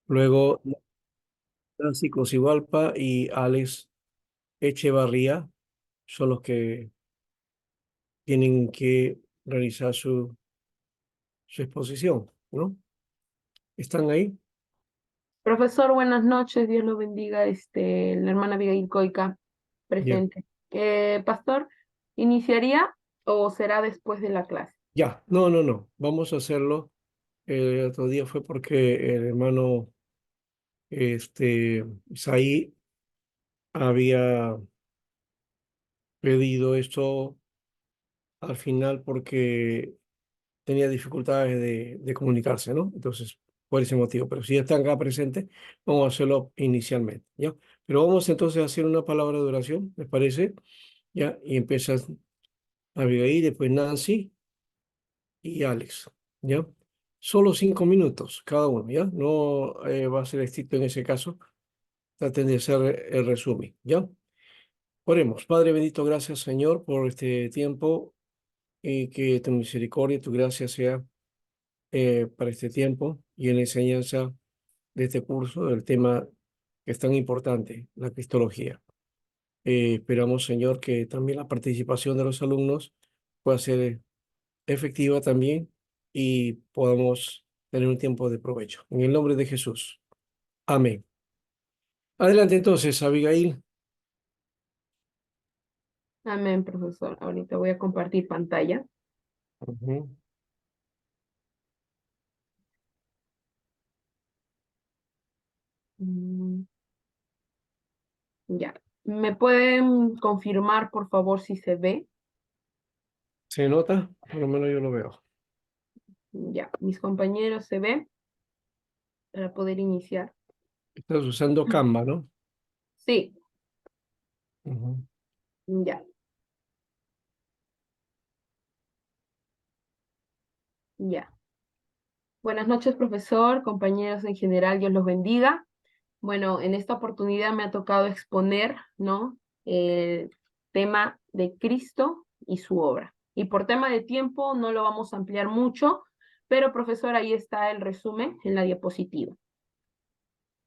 Luego Nancy Cosibalpa y Alex Echevarría son los que tienen que realizar su exposición, ¿no? ¿Están ahí? Profesor, buenas noches, Dios lo bendiga, la hermana Abigail Coica, Ya, presente. Pastor, ¿iniciaría o será después de la clase? ya, no, no, no, vamos a hacerlo. El otro día fue porque el hermano Isaí había pedido esto al final porque tenía dificultades de comunicarse, ¿no? Entonces, por ese motivo. Pero si ya están acá presentes, vamos a hacerlo inicialmente, ¿ya? Pero vamos entonces a hacer una palabra de oración, ¿les parece? ¿Ya? Y empiezas Abigail, después Nancy y Alex, ¿ya? Solo 5 minutos cada uno, ¿ya? No va a ser estricto en ese caso. Traten de hacer el resumen, ¿ya? Oremos. Padre bendito, gracias, Señor, por este tiempo y que tu misericordia y tu gracia sea para este tiempo y en la enseñanza de este curso del tema que es tan importante, la cristología. Esperamos, Señor, que también la participación de los alumnos pueda ser efectiva también y podamos tener un tiempo de provecho. En el nombre de Jesús. Amén. Adelante entonces, Abigail. Amén, profesor. Ahorita voy a compartir pantalla. Ujú. Mm, ya. ¿Me pueden confirmar, por favor, si se ve? ¿Se nota? Por lo menos yo lo veo. Ya, mis compañeros se ve para poder iniciar. Estás usando Canva, ¿no? Sí, Ujú. ya, ya. Buenas noches, profesor, compañeros en general, Dios los bendiga. Bueno, en esta oportunidad me ha tocado exponer, ¿no? El tema de Cristo y su obra. Y por tema de tiempo no lo vamos a ampliar mucho, pero profesor, ahí está el resumen en la diapositiva.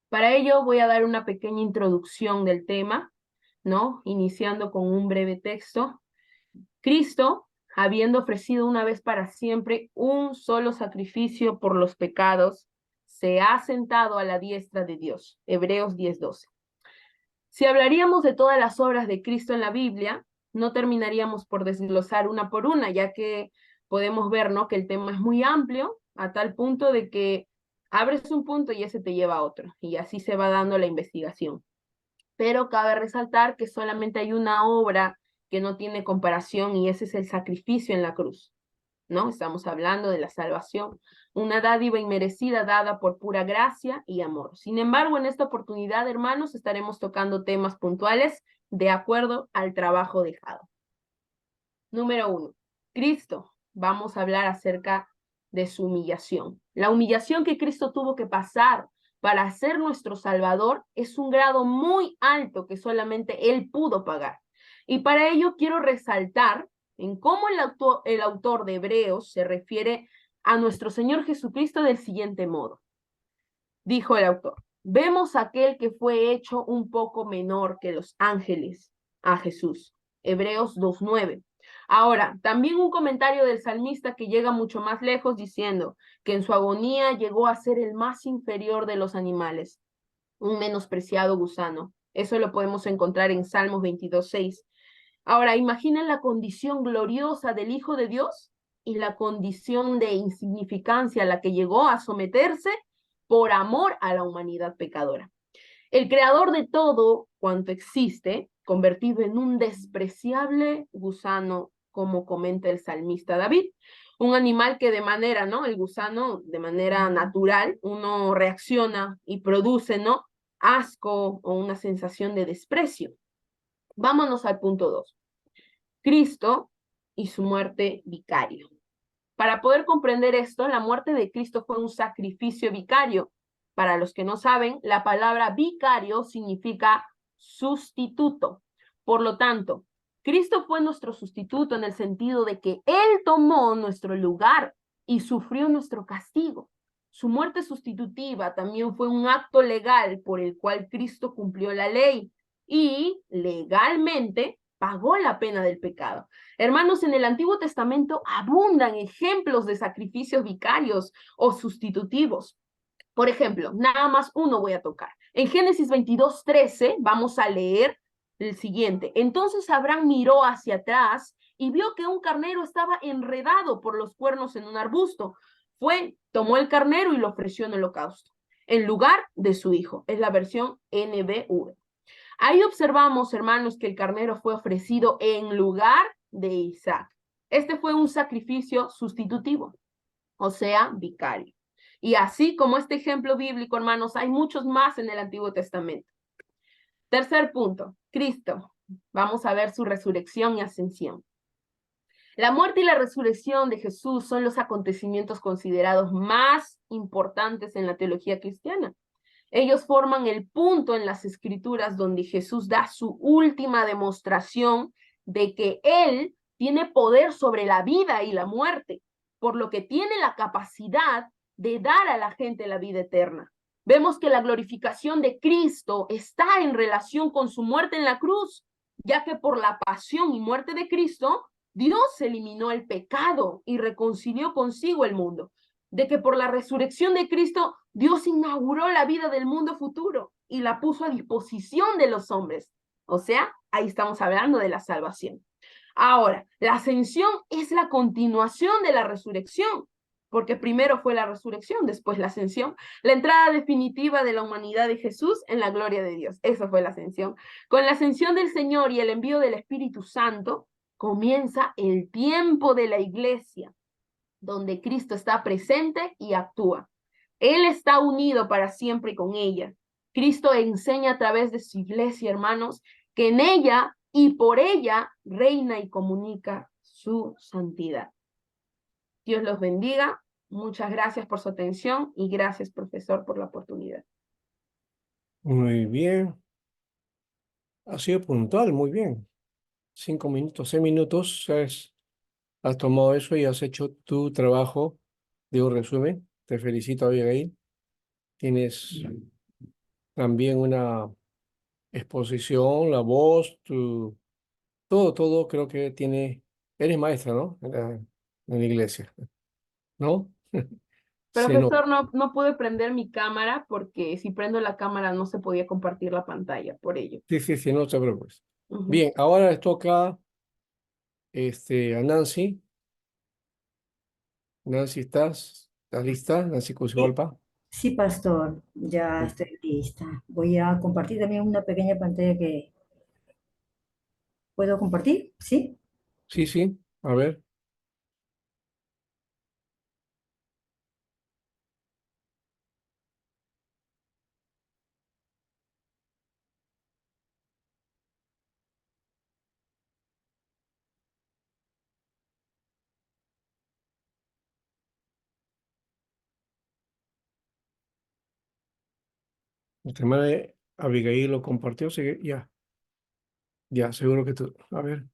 Para ello voy a dar una pequeña introducción del tema, ¿no? Iniciando con un breve texto. Cristo, habiendo ofrecido una vez para siempre un solo sacrificio por los pecados, se ha sentado a la diestra de Dios. Hebreos 10:12. Si hablaríamos de todas las obras de Cristo en la Biblia, no terminaríamos por desglosar una por una, ya que podemos ver, ¿no?, que el tema es muy amplio, a tal punto de que abres un punto y ese te lleva a otro, y así se va dando la investigación. Pero cabe resaltar que solamente hay una obra que no tiene comparación y ese es el sacrificio en la cruz. ¿No? Estamos hablando de la salvación, una dádiva inmerecida dada por pura gracia y amor. Sin embargo, en esta oportunidad, hermanos, estaremos tocando temas puntuales de acuerdo al trabajo dejado. Número 1. Cristo. Vamos a hablar acerca de su humillación. La humillación que Cristo tuvo que pasar para ser nuestro Salvador es un grado muy alto que solamente Él pudo pagar. Y para ello quiero resaltar en cómo el autor de Hebreos se refiere a nuestro Señor Jesucristo del siguiente modo. Dijo el autor, vemos a aquel que fue hecho un poco menor que los ángeles, a Jesús. Hebreos 2:9. Ahora, también un comentario del salmista que llega mucho más lejos diciendo que en su agonía llegó a ser el más inferior de los animales, un menospreciado gusano. Eso lo podemos encontrar en Salmos 22:6. Ahora, imaginen la condición gloriosa del Hijo de Dios y la condición de insignificancia a la que llegó a someterse por amor a la humanidad pecadora. El creador de todo cuanto existe, convertido en un despreciable gusano, como comenta el salmista David, un animal que de manera, ¿no? El gusano, de manera natural, uno reacciona y produce, ¿no?, asco o una sensación de desprecio. Vámonos al punto 2. Cristo y su muerte vicario. Para poder comprender esto, la muerte de Cristo fue un sacrificio vicario. Para los que no saben, la palabra vicario significa sustituto. Por lo tanto, Cristo fue nuestro sustituto en el sentido de que Él tomó nuestro lugar y sufrió nuestro castigo. Su muerte sustitutiva también fue un acto legal por el cual Cristo cumplió la ley y legalmente pagó la pena del pecado. Hermanos, en el Antiguo Testamento abundan ejemplos de sacrificios vicarios o sustitutivos. Por ejemplo, nada más uno voy a tocar. En Génesis 22:13 vamos a leer el siguiente. Entonces Abraham miró hacia atrás y vio que un carnero estaba enredado por los cuernos en un arbusto. Tomó el carnero y lo ofreció en holocausto, en lugar de su hijo. Es la versión NBV. Ahí observamos, hermanos, que el carnero fue ofrecido en lugar de Isaac. Este fue un sacrificio sustitutivo, o sea, vicario. Y así como este ejemplo bíblico, hermanos, hay muchos más en el Antiguo Testamento. Tercer punto, Cristo. Vamos a ver su resurrección y ascensión. La muerte y la resurrección de Jesús son los acontecimientos considerados más importantes en la teología cristiana. Ellos forman el punto en las escrituras donde Jesús da su última demostración de que Él tiene poder sobre la vida y la muerte, por lo que tiene la capacidad de dar a la gente la vida eterna. Vemos que la glorificación de Cristo está en relación con su muerte en la cruz, ya que por la pasión y muerte de Cristo, Dios eliminó el pecado y reconcilió consigo el mundo. De que por la resurrección de Cristo, Dios inauguró la vida del mundo futuro y la puso a disposición de los hombres. O sea, ahí estamos hablando de la salvación. Ahora, la ascensión es la continuación de la resurrección, porque primero fue la resurrección, después la ascensión, la entrada definitiva de la humanidad de Jesús en la gloria de Dios. Eso fue la ascensión. Con la ascensión del Señor y el envío del Espíritu Santo, comienza el tiempo de la iglesia, donde Cristo está presente y actúa. Él está unido para siempre con ella. Cristo enseña a través de su iglesia, hermanos, que en ella y por ella reina y comunica su santidad. Dios los bendiga. Muchas gracias por su atención y gracias, profesor, por la oportunidad. Muy bien. Ha sido puntual, muy bien. 5 minutos, 6 minutos, has tomado eso y has hecho tu trabajo de un resumen. Te felicito, Abigail. Tienes también una exposición, la voz, todo creo que tiene. Eres maestra, ¿no? En la iglesia, ¿no? Se nota. Profesor, no pude prender mi cámara porque si prendo la cámara no se podía compartir la pantalla, por ello. Sí, sí, sí, no te preocupes. Ujú. Bien, ahora les toca a Nancy. Nancy, ¿estás lista? Nancy Sí, Cusigolpa. sí, pastor, ya estoy lista. Voy a compartir también una pequeña pantalla que puedo compartir, ¿sí? Sí, sí, a ver. Nuestra madre Abigail lo compartió, así que ya, seguro que tú. A ver,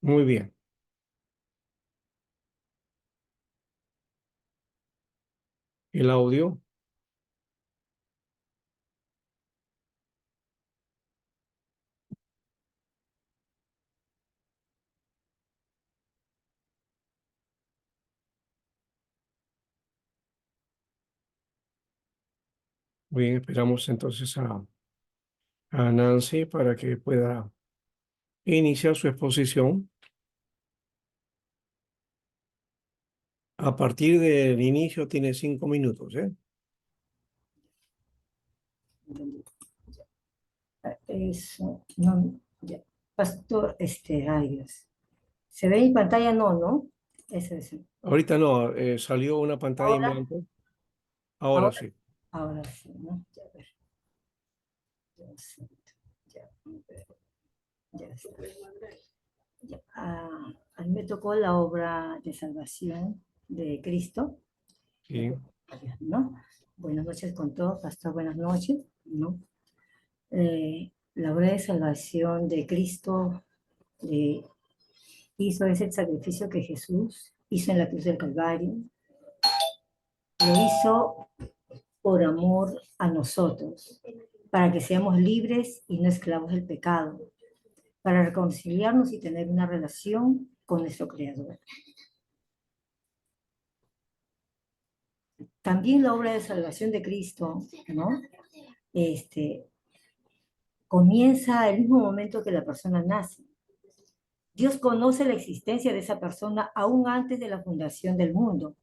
muy bien. El audio, muy bien, esperamos entonces a Nancy para que pueda iniciar su exposición. A partir del inicio tiene 5 minutos, ¿eh? Eso, no, ya. Pastor, ay Dios. ¿Se ve en pantalla? No, ¿no? Eso es. Ahorita no, salió una pantalla en Ahora, blanco. Ahora ahora, sí. ahora sí, ¿no? Ya, a ver. Dios santo, ya, ya está. Ya, a mí me tocó la obra de salvación de Cristo, Sí, ¿no? Buenas noches con todos, pastor, buenas noches, ¿no? La obra de salvación de Cristo hizo ese sacrificio que Jesús hizo en la cruz del Calvario, lo hizo por amor a nosotros, para que seamos libres y no esclavos del pecado, para reconciliarnos y tener una relación con nuestro Creador. También la obra de salvación de Cristo, ¿no? Comienza al mismo momento que la persona nace. Dios conoce la existencia de esa persona aún antes de la fundación del mundo.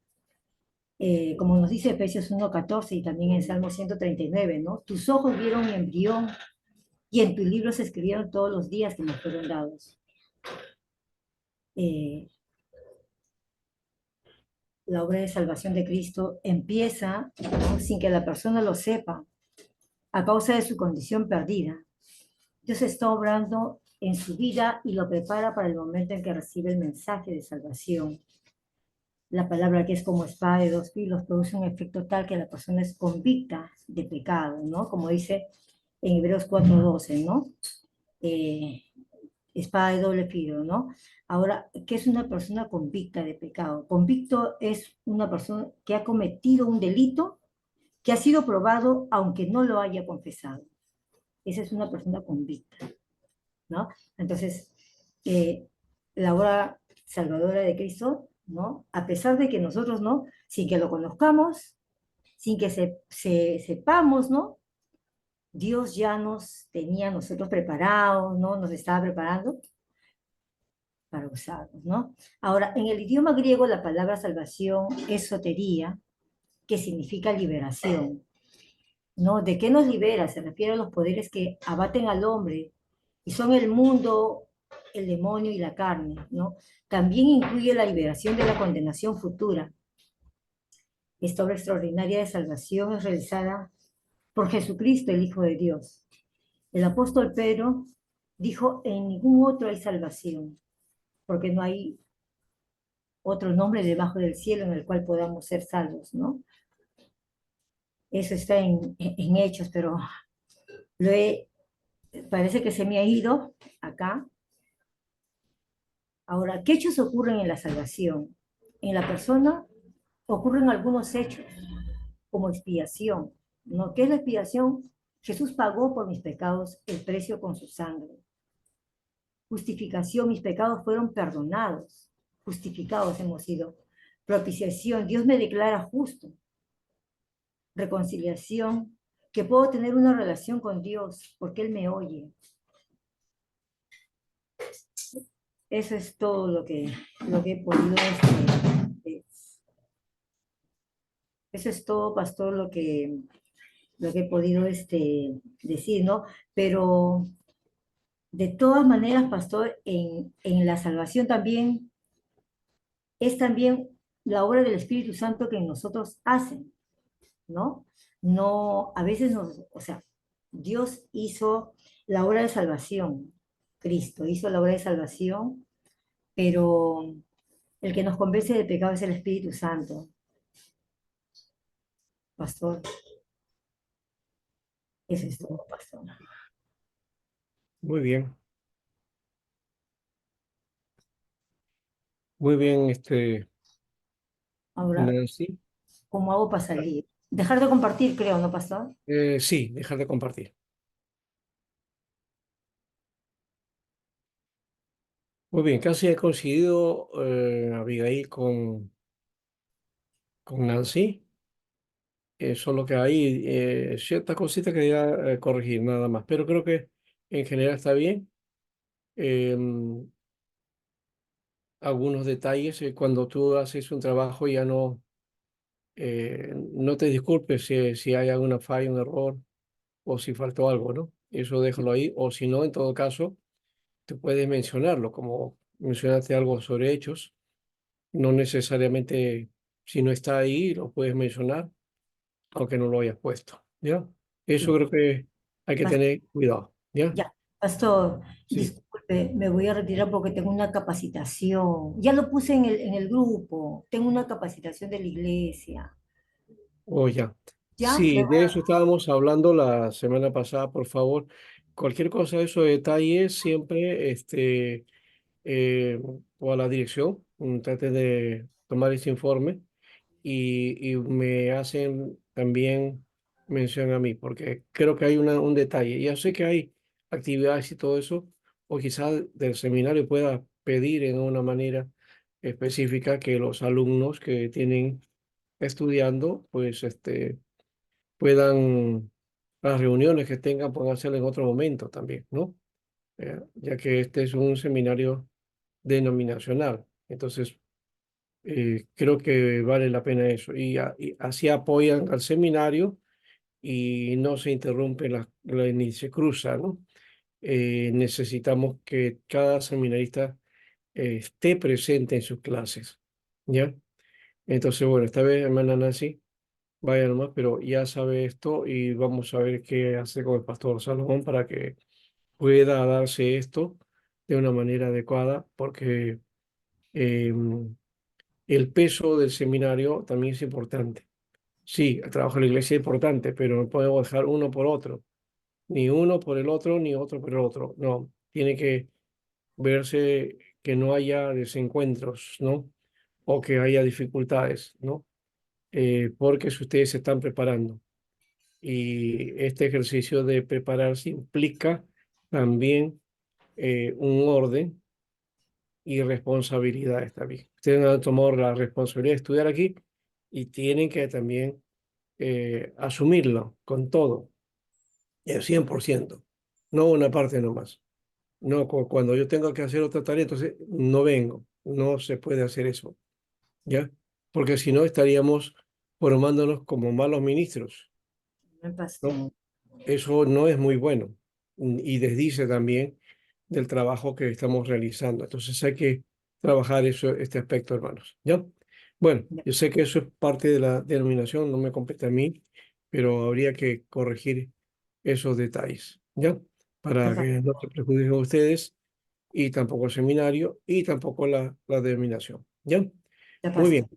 Como nos dice Efesios 1:14 y también en Salmo 139, ¿no? Tus ojos vieron mi embrión y en tu libro se escribieron todos los días que me fueron dados. Eh, la obra de salvación de Cristo empieza, ¿no?, sin que la persona lo sepa, a causa de su condición perdida. Dios está obrando en su vida y lo prepara para el momento en que recibe el mensaje de salvación. La palabra, que es como espada de dos filos, produce un efecto tal que la persona es convicta de pecado, ¿no? Como dice en Hebreos 4:12, ¿no? Eh, espada de doble filo, ¿no? Ahora, ¿qué es una persona convicta de pecado? Convicto es una persona que ha cometido un delito que ha sido probado aunque no lo haya confesado. Esa es una persona convicta, ¿no? Entonces, la obra salvadora de Cristo, ¿no? A pesar de que nosotros, ¿no?, sin que lo conozcamos, sin que sepamos, ¿no?, Dios ya nos tenía a nosotros preparados, ¿no? Nos estaba preparando para usarnos, ¿no? Ahora, en el idioma griego la palabra salvación es sotería, que significa liberación, ¿no? ¿De qué nos libera? Se refiere a los poderes que abaten al hombre y son el mundo, el demonio y la carne, ¿no? También incluye la liberación de la condenación futura. Esta obra extraordinaria de salvación es realizada por Jesucristo, el Hijo de Dios. El apóstol Pedro dijo: en ningún otro hay salvación, porque no hay otro nombre debajo del cielo en el cual podamos ser salvos, ¿no? Eso está en Hechos, pero lo he, parece que se me ha ido acá. Ahora, ¿qué hechos ocurren en la salvación? En la persona ocurren algunos hechos, como expiación, ¿no? ¿Qué es la expiación? Jesús pagó por mis pecados el precio con su sangre. Justificación, mis pecados fueron perdonados. Justificados hemos sido. Propiciación, Dios me declara justo. Reconciliación, que puedo tener una relación con Dios porque Él me oye. Eso es todo lo que he podido eso es todo, pastor, lo que he podido decir, ¿no? Pero de todas maneras, pastor, en la salvación también es también la obra del Espíritu Santo que nosotros hacen, ¿no? No, a veces o sea, Dios hizo la obra de salvación, Cristo hizo la obra de salvación, pero el que nos convence de pecado es el Espíritu Santo, pastor. Eso es todo, pastor. Muy bien, muy bien, Ahora, Nancy. ¿cómo hago para salir? Dejar de compartir, creo, ¿no, pastor? Sí, dejar de compartir. Muy bien, casi he coincidido, Abigail, con Nancy. Solo que hay ciertas cositas que quería corregir, nada más. Pero creo que en general está bien. Em, Algunos detalles, cuando tú haces un trabajo ya no te disculpes si hay alguna falla, un error o si faltó algo, ¿no? Eso déjalo ahí. O si no, en todo caso, te puedes mencionarlo, como mencionaste algo sobre hechos. No necesariamente, si no está ahí, lo puedes mencionar, aunque no lo hayas puesto, ¿ya? Eso Sí. creo que hay que Pas- tener cuidado, ¿ya? Ya, pastor, Sí. disculpe, me voy a retirar porque tengo una capacitación. Ya lo puse en el grupo. Tengo una capacitación de la iglesia. O ya. Ya, me Sí, voy de a... eso estábamos hablando la semana pasada, por favor. Cualquier cosa de esos detalles, siempre o a la dirección, trate de tomar ese informe y me hacen también mención a mí, porque creo que hay un detalle. Ya sé que hay actividades y todo eso, o quizás del seminario pueda pedir en una manera específica que los alumnos que tienen estudiando, pues puedan, las reuniones que tengan, puedan hacerlo en otro momento también, ¿no? Ya que este es un seminario denominacional. Entonces, creo que vale la pena eso. Y así apoyan al seminario y no se interrumpe ni se cruza, ¿no? Necesitamos que cada seminarista esté presente en sus clases, ¿ya? Entonces, bueno, esta vez, hermana Nancy, vaya nomás, pero ya sabe esto y vamos a ver qué hace con el pastor Salomón para que pueda darse esto de una manera adecuada, porque em, el peso del seminario también es importante. Sí, el trabajo de la iglesia es importante, pero no podemos dejar uno por otro, ni uno por el otro, ni otro por el otro. No, tiene que verse que no haya desencuentros, ¿no? O que haya dificultades, ¿no? Porque si ustedes se están preparando y este ejercicio de prepararse implica también un orden y responsabilidades también. Ustedes han tomado la responsabilidad de estudiar aquí y tienen que también asumirlo con todo, el 100%, no una parte nomás. No, cuando yo tengo que hacer otra tarea, entonces no vengo, no se puede hacer eso, ¿ya? Porque si no estaríamos formándonos como malos ministros, Me ¿no? pasó. Eso no es muy bueno y desdice también del trabajo que estamos realizando. Entonces hay que trabajar eso, este aspecto, hermanos. ¿Ya? Bueno, Ya, yo sé que eso es parte de la denominación, no me compete a mí, pero habría que corregir esos detalles, ¿ya? ya Para pasó. que no se perjudiquen ustedes y tampoco el seminario y tampoco la denominación. ¿Ya? Ya Muy pasó. bien.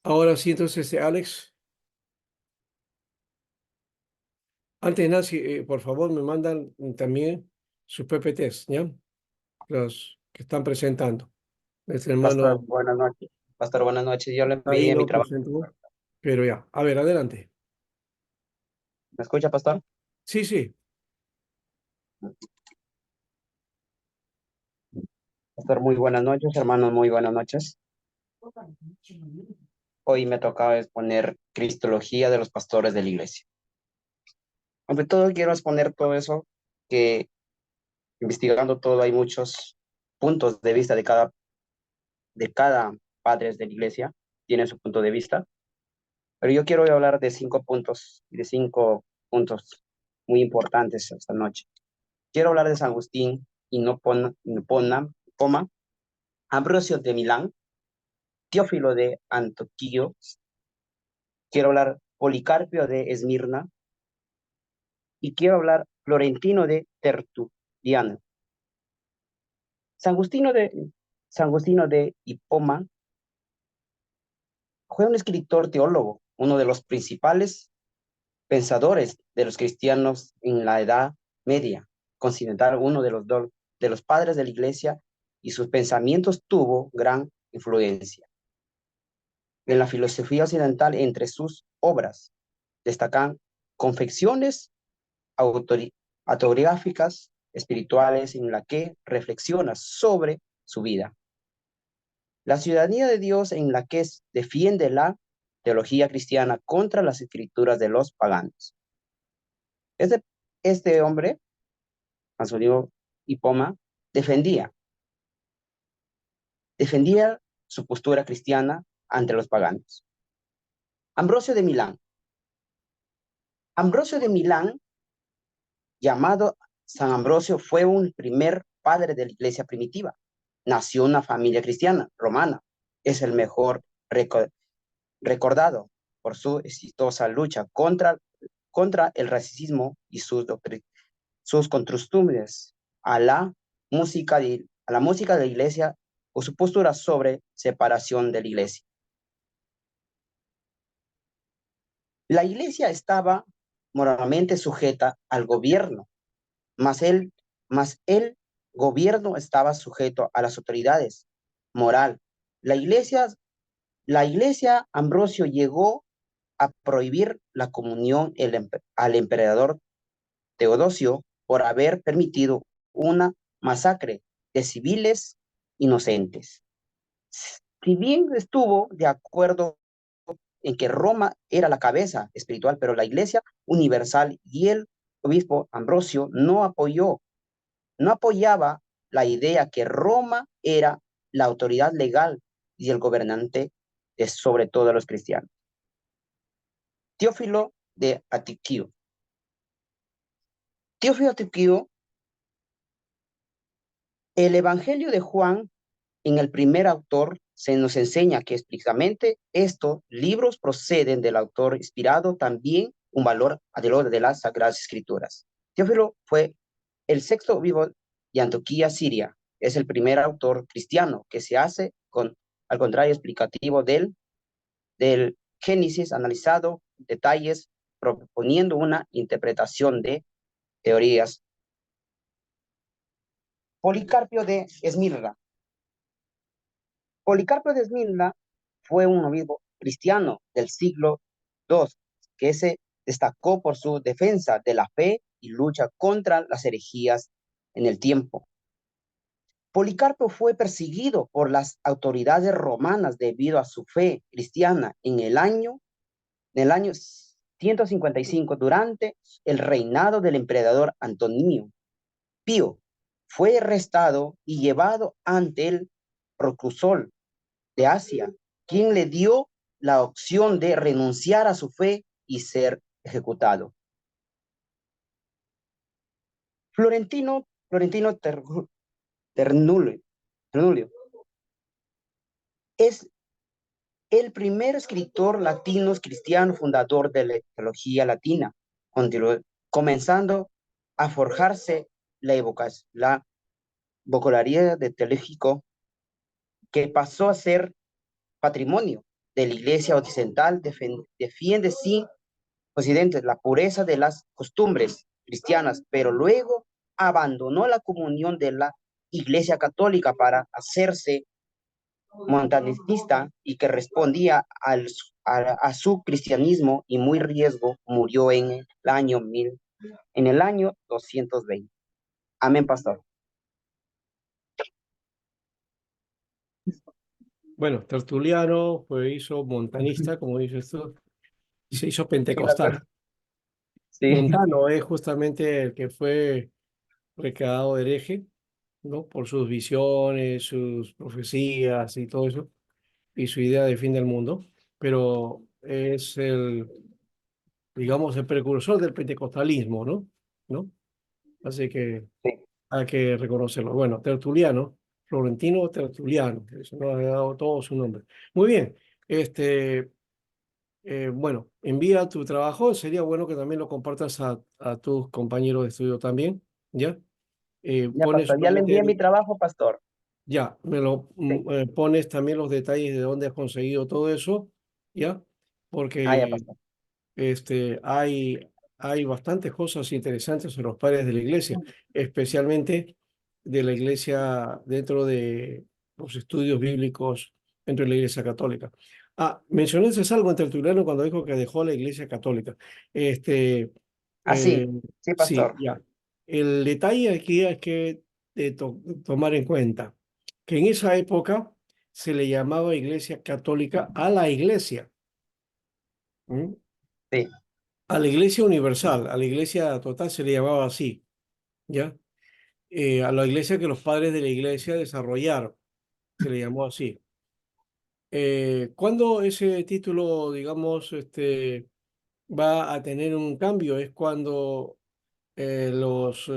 Ahora sí, entonces, Alex, antes, Nancy, por favor, me mandan también sus PPTs, ¿ya? Los que están presentando. Este Pastor, hermano buenas noches. Pastor, buenas noches. Yo le ahí envié mi no trabajo. presentó, pero ya. A ver, adelante. ¿Me escucha, Pastor? Sí, sí. Pastor, muy buenas noches. Hermanos, muy buenas noches. Hoy me tocaba exponer Cristología de los pastores de la iglesia. Ante todo, quiero exponer todo eso, que investigando todo hay muchos puntos de vista de cada padre de la iglesia, tiene su punto de vista, pero yo quiero hablar de 5 puntos y de 5 puntos muy importantes esta noche. Quiero hablar de San Agustín, Poma, Ambrosio de Milán, Teófilo de Antioquía, quiero hablar Policarpio de Esmirna y quiero hablar Florentino de Tertuliano. San Agustino de, San Agustino de Hipona fue un escritor teólogo, uno de los principales pensadores de los cristianos en la Edad Media, considerado uno de los padres de la iglesia, y sus pensamientos tuvo gran influencia en la filosofía occidental. Entre sus obras destacan confecciones autobiográficas espirituales en la que reflexiona sobre su vida, la ciudadanía de Dios en la que defiende la teología cristiana contra las escrituras de los paganos. Este, este hombre, Antonio Hipona, defendía, defendía su postura cristiana ante los paganos. Ambrosio de Milán. Ambrosio de Milán, llamado San Ambrosio, fue un primer padre de la iglesia primitiva. Nació en una familia cristiana romana. Es el mejor recordado por su exitosa lucha contra el racismo y sus costumbres a la música de la iglesia, o su postura sobre separación de la iglesia. La iglesia estaba moralmente sujeta al gobierno, mas el gobierno estaba sujeto a las autoridades moral. La iglesia La iglesia Ambrosio llegó a prohibir la comunión al emperador Teodosio por haber permitido una masacre de civiles inocentes. Si bien estuvo de acuerdo en que Roma era la cabeza espiritual, pero la Iglesia Universal y el obispo Ambrosio no apoyaba la idea que Roma era la autoridad legal y el gobernante de sobre todo los cristianos. Teófilo de Atiquio. Teófilo de Atiquio, el Evangelio de Juan, en el primer autor, se nos enseña que explícitamente estos libros proceden del autor inspirado, también un valor de las Sagradas Escrituras. Teófilo fue el sexto vivo de Antioquía, Siria. Es el primer autor cristiano que se hace con, al contrario, explicativo del Génesis, analizado detalles, proponiendo una interpretación de teorías. Policarpio de Esmirna. Policarpio de Esmirna fue un obispo cristiano del siglo II que se destacó por su defensa de la fe y lucha contra las herejías en el tiempo. Policarpio fue perseguido por las autoridades romanas debido a su fe cristiana en el año 155 durante el reinado del emperador Antonio Pío. Fue arrestado y llevado ante el proconsol de Asia, quien le dio la opción de renunciar a su fe y ser ejecutado. Florentino Ternulio es el primer escritor latino cristiano fundador de la teología latina, comenzando a forjarse la vocabulario de teológico que pasó a ser patrimonio de la Iglesia Occidental. Defiende sin Occidente la pureza de las costumbres cristianas, pero luego abandonó la comunión de la Iglesia Católica para hacerse montanista y que respondía a su cristianismo y muy riesgo murió en el año 220. Amén, pastor. Bueno, Tertuliano hizo montanista, como dices tú, y se hizo Sí, pastor. pentecostal. Sí, Montano es justamente el que fue declarado hereje, ¿no? Por sus visiones, sus profecías y todo eso, y su idea de fin del mundo, pero es digamos, el precursor del pentecostalismo, ¿no? ¿No? Así que sí. hay que reconocerlo. Bueno, Tertuliano, Florentino Tertuliano, eso nos ha dado todo su nombre. Muy bien, bueno, envía tu trabajo, sería bueno que también lo compartas a tus compañeros de estudio también, ¿ya? Ya, Pones pastor, ya le solamente envié mi trabajo, pastor. ya, Sí. pones también los detalles de dónde has conseguido todo eso, ¿ya? Ah, ya, Porque pastor. hay bastantes cosas interesantes en los padres de la iglesia, especialmente de la iglesia dentro de los estudios bíblicos dentro de la iglesia católica. Ah, mencionaste algo en Tertuliano cuando dijo que dejó la iglesia católica. Este, Ah, eh, sí, sí, sí, pastor. ya. El detalle aquí hay que tomar en cuenta que en esa época se le llamaba iglesia católica a la iglesia. ¿M? Sí, A la iglesia universal, a la iglesia total se le llamaba así, ¿ya? A la iglesia que los padres de la iglesia desarrollaron, se le llamó así. ¿Cuándo ese título, digamos, va a tener un cambio? Es cuando los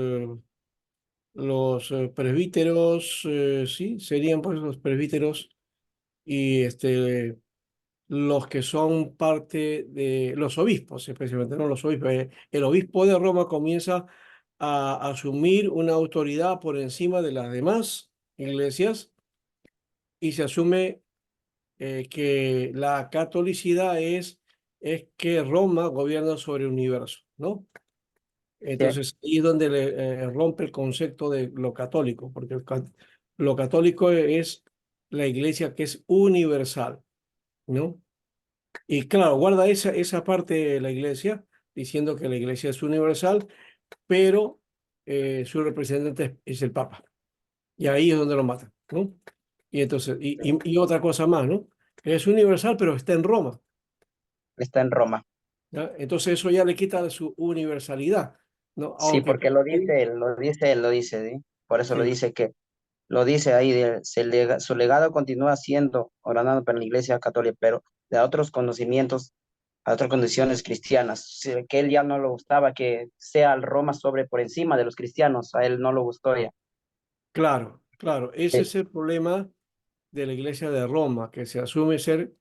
presbíteros, sí, serían pues los presbíteros y los que son parte de los obispos, especialmente, no los obispos. El obispo de Roma comienza a asumir una autoridad por encima de las demás iglesias y se asume que la catolicidad es que Roma gobierna sobre el universo, ¿no? sí, Entonces, ahí es donde rompe el concepto de lo católico, porque lo católico es la iglesia que es universal. ¿no? Y claro, guarda esa parte de la iglesia, diciendo que la iglesia es universal, pero su representante es el Papa. Y ahí es donde lo matan, ¿no? Y entonces, y otra cosa más, ¿no? Es universal, pero está en Roma, Está en Roma. ¿ya? Entonces eso ya le quita su universalidad, ¿no? Sí, Aunque porque lo dice él, lo dice él, lo dice, ¿sí? Por eso lo sí, dice que, lo dice ahí, su legado continúa siendo orando para la Iglesia Católica, pero de otros conocimientos, a otras condiciones cristianas. Sí, que él ya no le gustaba que sea el Roma sobre por encima de los cristianos, a él no le gustó ya. claro, claro, ese Sí, es el problema de la iglesia de Roma, que se asume ser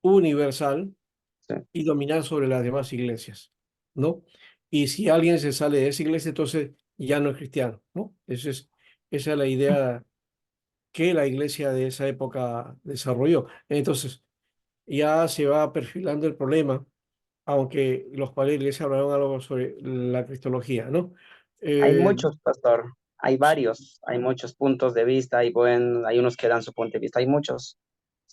universal sí. y dominar sobre las demás iglesias, ¿no? Y si alguien se sale de esa iglesia, entonces ya no es cristiano, ¿no? Esa es la idea que la iglesia de esa época desarrolló. Entonces, ya se va perfilando el problema, aunque los padres de la iglesia hablaron algo sobre la cristología, ¿no? Hay Eh, muchos, pastor, hay varios, hay muchos puntos de vista, hay unos que dan su punto de vista, hay muchos,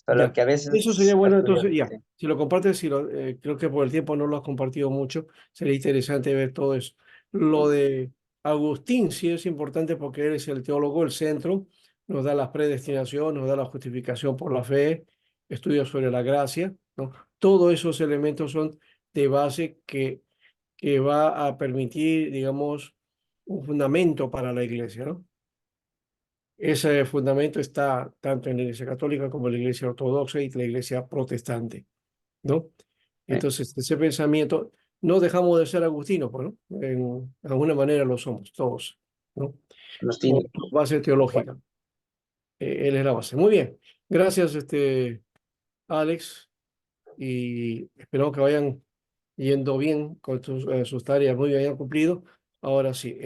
pero Ya, que a eso sería veces bueno, es entonces, curioso, ya, sí. si lo compartes, creo que por el tiempo no lo has compartido mucho, sería interesante ver todo eso. Lo de Agustín sí es importante porque él es el teólogo, el centro, nos da la predestinación, nos da la justificación por la fe, estudios sobre la gracia, ¿no? Todos esos elementos son de base que va a permitir, digamos, un fundamento para la iglesia, ¿no? Ese fundamento está tanto en la Iglesia Católica como en la Iglesia Ortodoxa y la Iglesia Protestante, ¿no? Sí. Entonces, ese pensamiento, no dejamos de ser agustinos, pues, ¿no? En alguna manera lo somos, todos, ¿no? Los Por tiene. base teológica. Él es la base. Muy bien. Gracias, Alex, y esperamos que vayan yendo bien con sus tareas, muy bien, hayan cumplido. Ahora sí,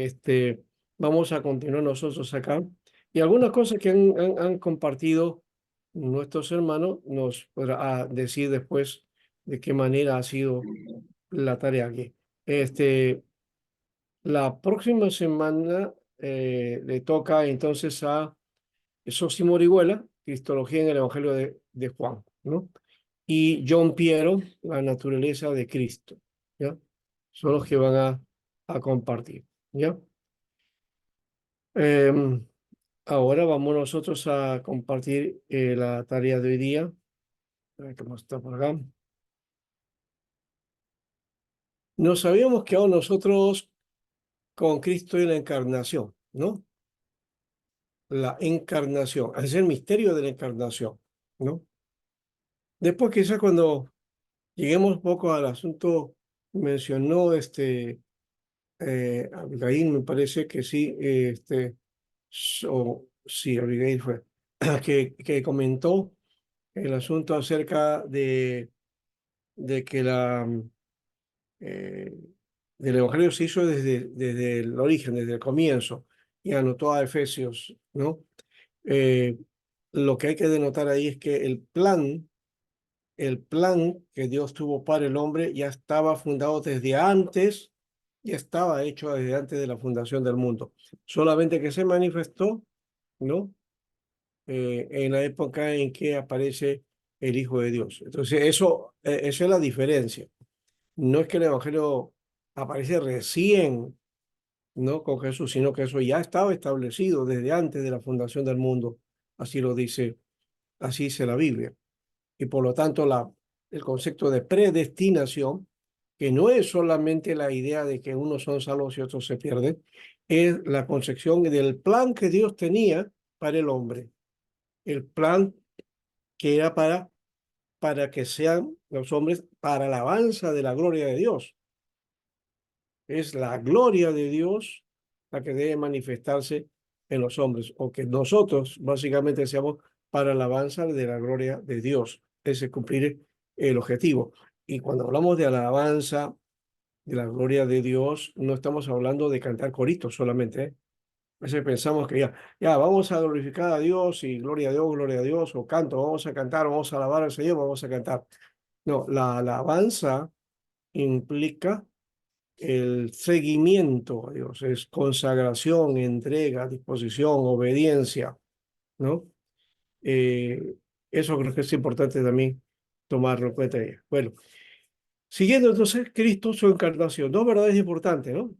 vamos a continuar nosotros acá. Y algunas cosas que han compartido nuestros hermanos nos podrá decir después de qué manera ha sido la tarea aquí. La próxima semana le toca entonces a Sosimo Orihuela, Cristología en el Evangelio de Juan, ¿no? Y John Piero, La naturaleza de Cristo, ¿ya? Son los que van a compartir, ¿ya? Em, Ahora vamos nosotros a compartir la tarea de hoy día. A ver cómo está por acá. Nos habíamos quedado nosotros con Cristo y la encarnación, ¿no? La encarnación, es el misterio de la encarnación, ¿no? Después quizás cuando lleguemos un poco al asunto, mencionó Abigail, me parece que sí, sí, Abigail fue, que comentó el asunto acerca de que eh, del Evangelio se hizo desde el origen, desde el comienzo, y anotó a Efesios, ¿no? Eh, lo que hay que denotar ahí es que el plan que Dios tuvo para el hombre ya estaba fundado desde antes, ya estaba hecho desde antes de la fundación del mundo. Solamente que se manifestó, ¿no? En la época en que aparece el Hijo de Dios. Entonces, esa es la diferencia. No es que el Evangelio aparece recién, ¿no? Con Jesús, sino que eso ya estaba establecido desde antes de la fundación del mundo. Así lo dice, así dice la Biblia. Y por lo tanto, el concepto de predestinación, que no es solamente la idea de que unos son salvos y otros se pierden, es la concepción del plan que Dios tenía para el hombre. El plan que era para que sean los hombres para la alabanza de la gloria de Dios. Es la gloria de Dios la que debe manifestarse en los hombres, o que nosotros básicamente seamos para la alabanza de la gloria de Dios. Ese es cumplir el objetivo. Y cuando hablamos de alabanza de la gloria de Dios, no estamos hablando de cantar coritos solamente, ¿eh? A veces pensamos que ya, vamos a glorificar a Dios y gloria a Dios, o canto, vamos a cantar, vamos a alabar al Señor, vamos a cantar. No, la alabanza implica el seguimiento a Dios, es consagración, entrega, disposición, obediencia, ¿no? Eh, Eso creo que es importante también tomarlo en cuenta ella. Bueno, siguiendo entonces, Cristo, su encarnación. Dos verdades importantes, ¿no?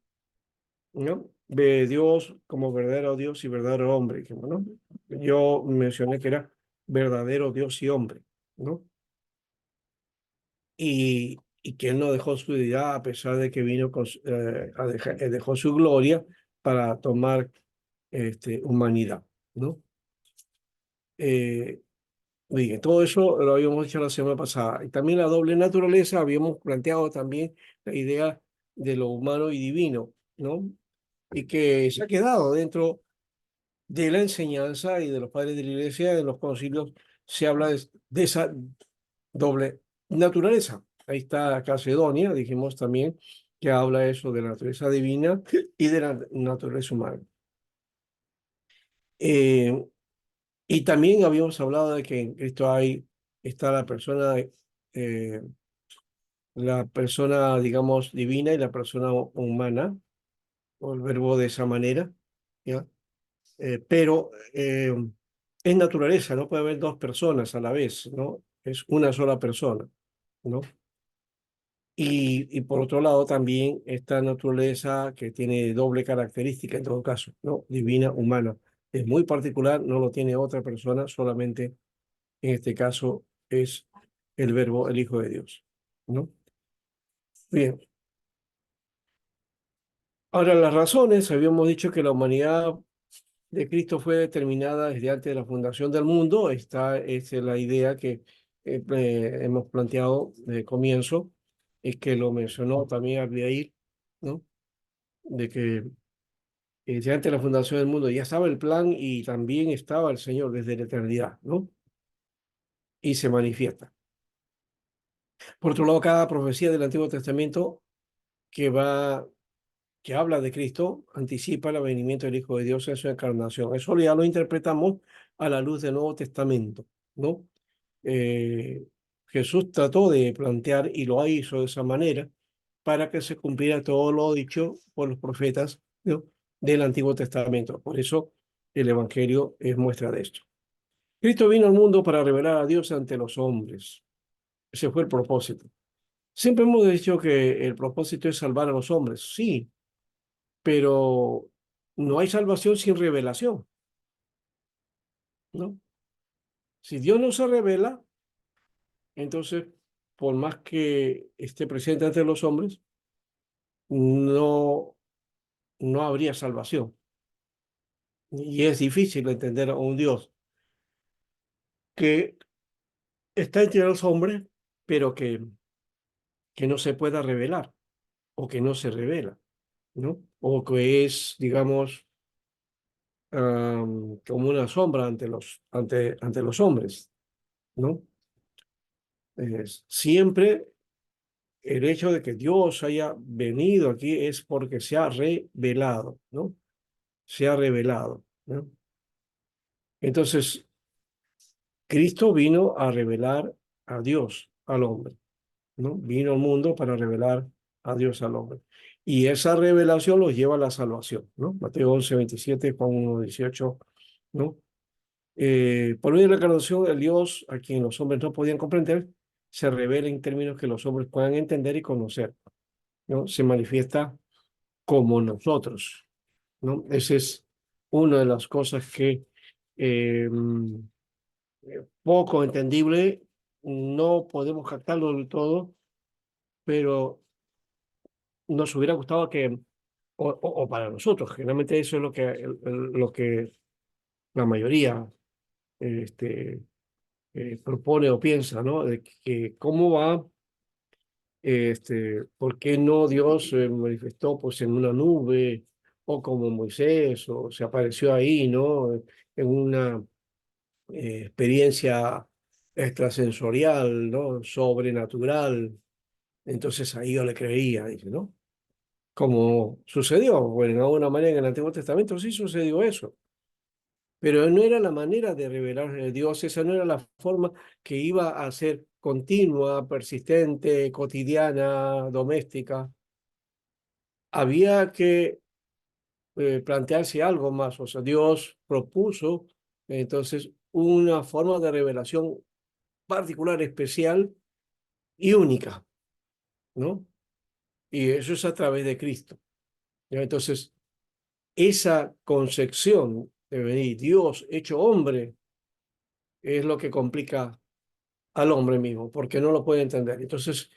¿No? De Dios como verdadero Dios y verdadero hombre. ¿No? Yo mencioné que era verdadero Dios y hombre, ¿no? Y que él no dejó su deidad a pesar de que vino dejó su gloria para tomar humanidad, ¿no? Eh, Bien, todo eso lo habíamos dicho la semana pasada. Y también la doble naturaleza, habíamos planteado también la idea de lo humano y divino, ¿no? Y que se ha quedado dentro de la enseñanza y de los padres de la iglesia, en los concilios, se habla de esa doble naturaleza. Ahí está Calcedonia, dijimos también, que habla eso de la naturaleza divina y de la naturaleza humana. Eh, y también habíamos hablado de que en Cristo está eh, la persona, digamos, divina y la persona humana, o el verbo de esa manera, ¿ya? Pero es naturaleza, no puede haber dos personas a la vez, ¿no? Es una sola persona, ¿no? Y por otro lado también esta naturaleza que tiene doble característica en todo caso, ¿no? Divina, humana. Es muy particular, no lo tiene otra persona, solamente en este caso es el verbo, el Hijo de Dios, ¿no? Bien, ahora las razones, habíamos dicho que la humanidad de Cristo fue determinada desde antes de la fundación del mundo. Esta es la idea que hemos planteado de comienzo, es que lo mencionó también Abdiel, ¿no? De que desde antes de la fundación del mundo ya estaba el plan y también estaba el Señor desde la eternidad, ¿no? Y se manifiesta. Por otro lado, cada profecía del Antiguo Testamento que va que habla de Cristo, anticipa el venimiento del Hijo de Dios en su encarnación. Eso ya lo interpretamos a la luz del Nuevo Testamento, ¿no? Eh, Jesús trató de plantear, y lo hizo de esa manera, para que se cumpliera todo lo dicho por los profetas, ¿no? Del Antiguo Testamento. Por eso el Evangelio es muestra de esto. Cristo vino al mundo para revelar a Dios ante los hombres. Ese fue el propósito. Siempre hemos dicho que el propósito es salvar a los hombres, sí, pero no hay salvación sin revelación, ¿no? Si Dios no se revela, entonces, por más que esté presente ante los hombres, no, no habría salvación. Y es difícil entender a un Dios que está entre los hombres, pero que no se pueda revelar o que no se revela, ¿no? O que es, digamos, como una sombra ante los hombres, ¿no? Siempre el hecho de que Dios haya venido aquí es porque se ha revelado, ¿no? Se ha revelado, ¿no? Entonces, Cristo vino a revelar a Dios al hombre, ¿no? Vino al mundo para revelar a Dios al hombre. Y esa revelación los lleva a la salvación, ¿no? Mateo 11:27, Juan 1:18, ¿no? Por medio de la encarnación, el Dios a quien los hombres no podían comprender, se revela en términos que los hombres puedan entender y conocer, ¿no? Se manifiesta como nosotros, ¿no? Esa es una de las cosas que poco entendible, no podemos captarlo del todo, pero nos hubiera gustado que, o para nosotros, generalmente eso es lo que la mayoría este, propone o piensa, ¿no? De que cómo va, por qué no Dios se manifestó pues en una nube o como Moisés o se apareció ahí, ¿no? En una experiencia extrasensorial, ¿no? Sobrenatural. Entonces ahí yo le creía, dice, ¿no? Como sucedió, bueno, de alguna manera en el Antiguo Testamento sí sucedió eso, pero no era la manera de revelar a Dios, esa no era la forma que iba a ser continua, persistente, cotidiana, doméstica. Había que plantearse algo más, o sea, Dios propuso entonces una forma de revelación particular, especial, y única, ¿no? Y eso es a través de Cristo. ¿Ya? Entonces, esa concepción de venir Dios hecho hombre es lo que complica al hombre mismo, porque no lo puede entender. Entonces,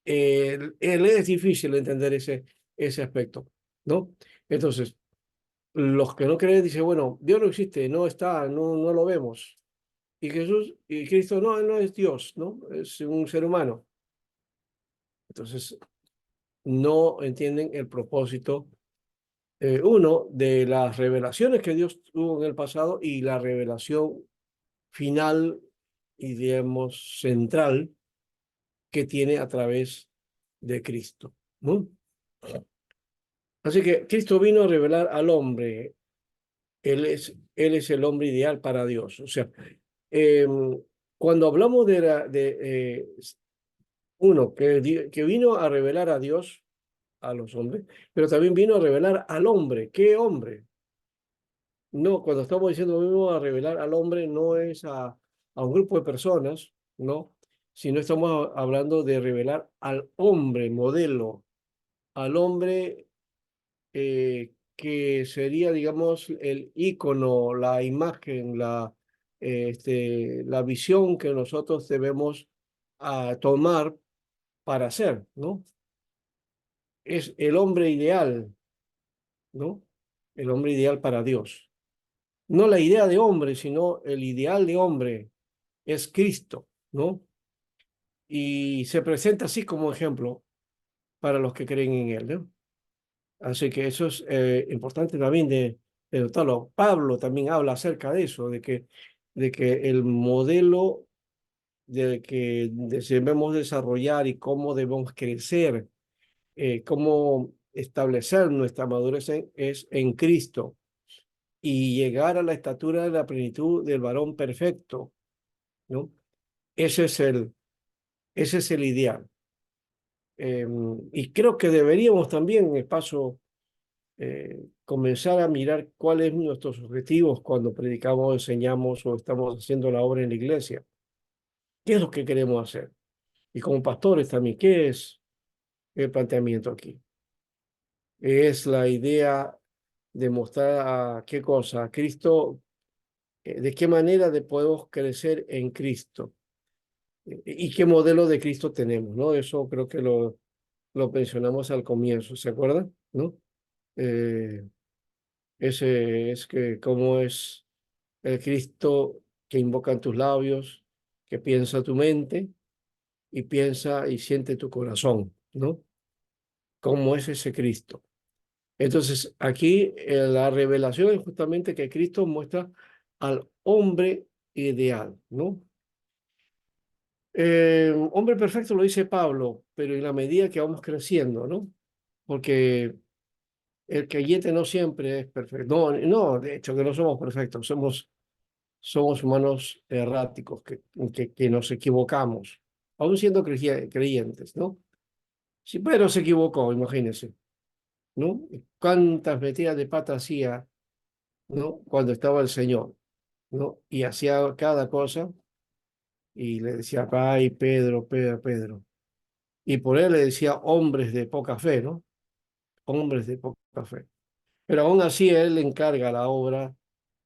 él es difícil entender ese aspecto, ¿no? Entonces, los que no creen dicen, bueno, Dios no existe, no está, no lo vemos. Y Jesús y Cristo no, él no es Dios, ¿no? Es un ser humano. Entonces, no entienden el propósito, uno, de las revelaciones que Dios tuvo en el pasado y la revelación final y, digamos, central que tiene a través de Cristo, ¿no? Así que Cristo vino a revelar al hombre. Él es el hombre ideal para Dios. O sea, eh, cuando hablamos uno, que vino a revelar a Dios, a los hombres, pero también vino a revelar al hombre. ¿Qué hombre? No, cuando estamos diciendo vino a revelar al hombre, no es a un grupo de personas, ¿no? Sino estamos hablando de revelar al hombre modelo, al hombre que sería, digamos, el ícono, la imagen, la visión que nosotros debemos tomar para ser, ¿no? Es el hombre ideal, ¿no? El hombre ideal para Dios. No la idea de hombre, sino el ideal de hombre es Cristo, ¿no? Y se presenta así como ejemplo para los que creen en Él, ¿no? Así que eso es importante también de notarlo. Pablo también habla acerca de eso, de que el modelo de que debemos desarrollar y cómo debemos crecer, cómo establecer nuestra madurez es en Cristo y llegar a la estatura de la plenitud del varón perfecto, ¿no? Ese es el ideal. Y creo que deberíamos también, en el paso, comenzar a mirar cuáles son nuestros objetivos cuando predicamos, enseñamos o estamos haciendo la obra en la iglesia. ¿Qué es lo que queremos hacer? Y como pastores también, ¿qué es el planteamiento aquí? Es la idea de mostrar a qué cosa, a Cristo, de qué manera podemos crecer en Cristo y qué modelo de Cristo tenemos, ¿no? Eso creo que lo mencionamos al comienzo, ¿se acuerdan? ¿No? Eh, ese es que cómo es el Cristo que invoca en tus labios, que piensa tu mente y piensa y siente tu corazón, ¿no? ¿Cómo es ese Cristo? Entonces, aquí la revelación es justamente que Cristo muestra al hombre ideal, ¿no? Hombre perfecto lo dice Pablo, pero en la medida que vamos creciendo, ¿no? Porque el creyente no siempre es perfecto. No, no, de hecho que no somos perfectos, somos humanos erráticos, que nos equivocamos, aún siendo creyentes, ¿no? Sí, pero se equivocó, imagínense, ¿no? Cuántas metidas de pata hacía, ¿no? Cuando estaba el Señor, ¿no? Y hacía cada cosa y le decía, ay, Pedro, Pedro, Pedro. Y por él le decía hombres de poca fe, ¿no? Hombres de poca fe. Pero aún así él le encarga la obra,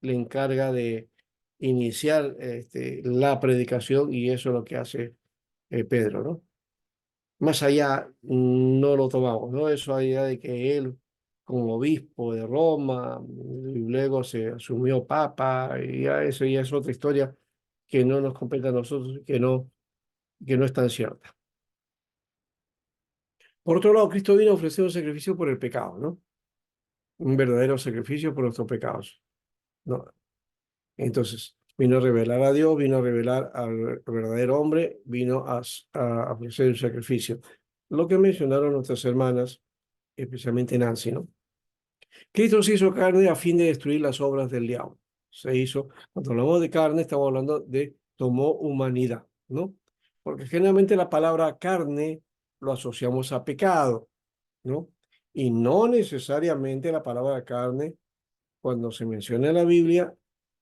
le encarga de iniciar la predicación y eso es lo que hace Pedro, ¿no? Más allá no lo tomamos, ¿no? Eso allá de que él, como obispo de Roma, y luego se asumió papa, y ya eso ya es otra historia que no nos compete a nosotros, que no es tan cierta. Por otro lado, Cristo vino a ofrecer un sacrificio por el pecado, ¿no? Un verdadero sacrificio por nuestros pecados, ¿no? Entonces, vino a revelar a Dios, vino a revelar al verdadero hombre, vino a ofrecer un sacrificio. Lo que mencionaron nuestras hermanas, especialmente Nancy, ¿no? Cristo se hizo carne a fin de destruir las obras del diablo. Cuando hablamos de carne, estamos hablando de tomó humanidad, ¿no? Porque generalmente la palabra carne lo asociamos a pecado, ¿no? Y no necesariamente la palabra carne, cuando se menciona en la Biblia,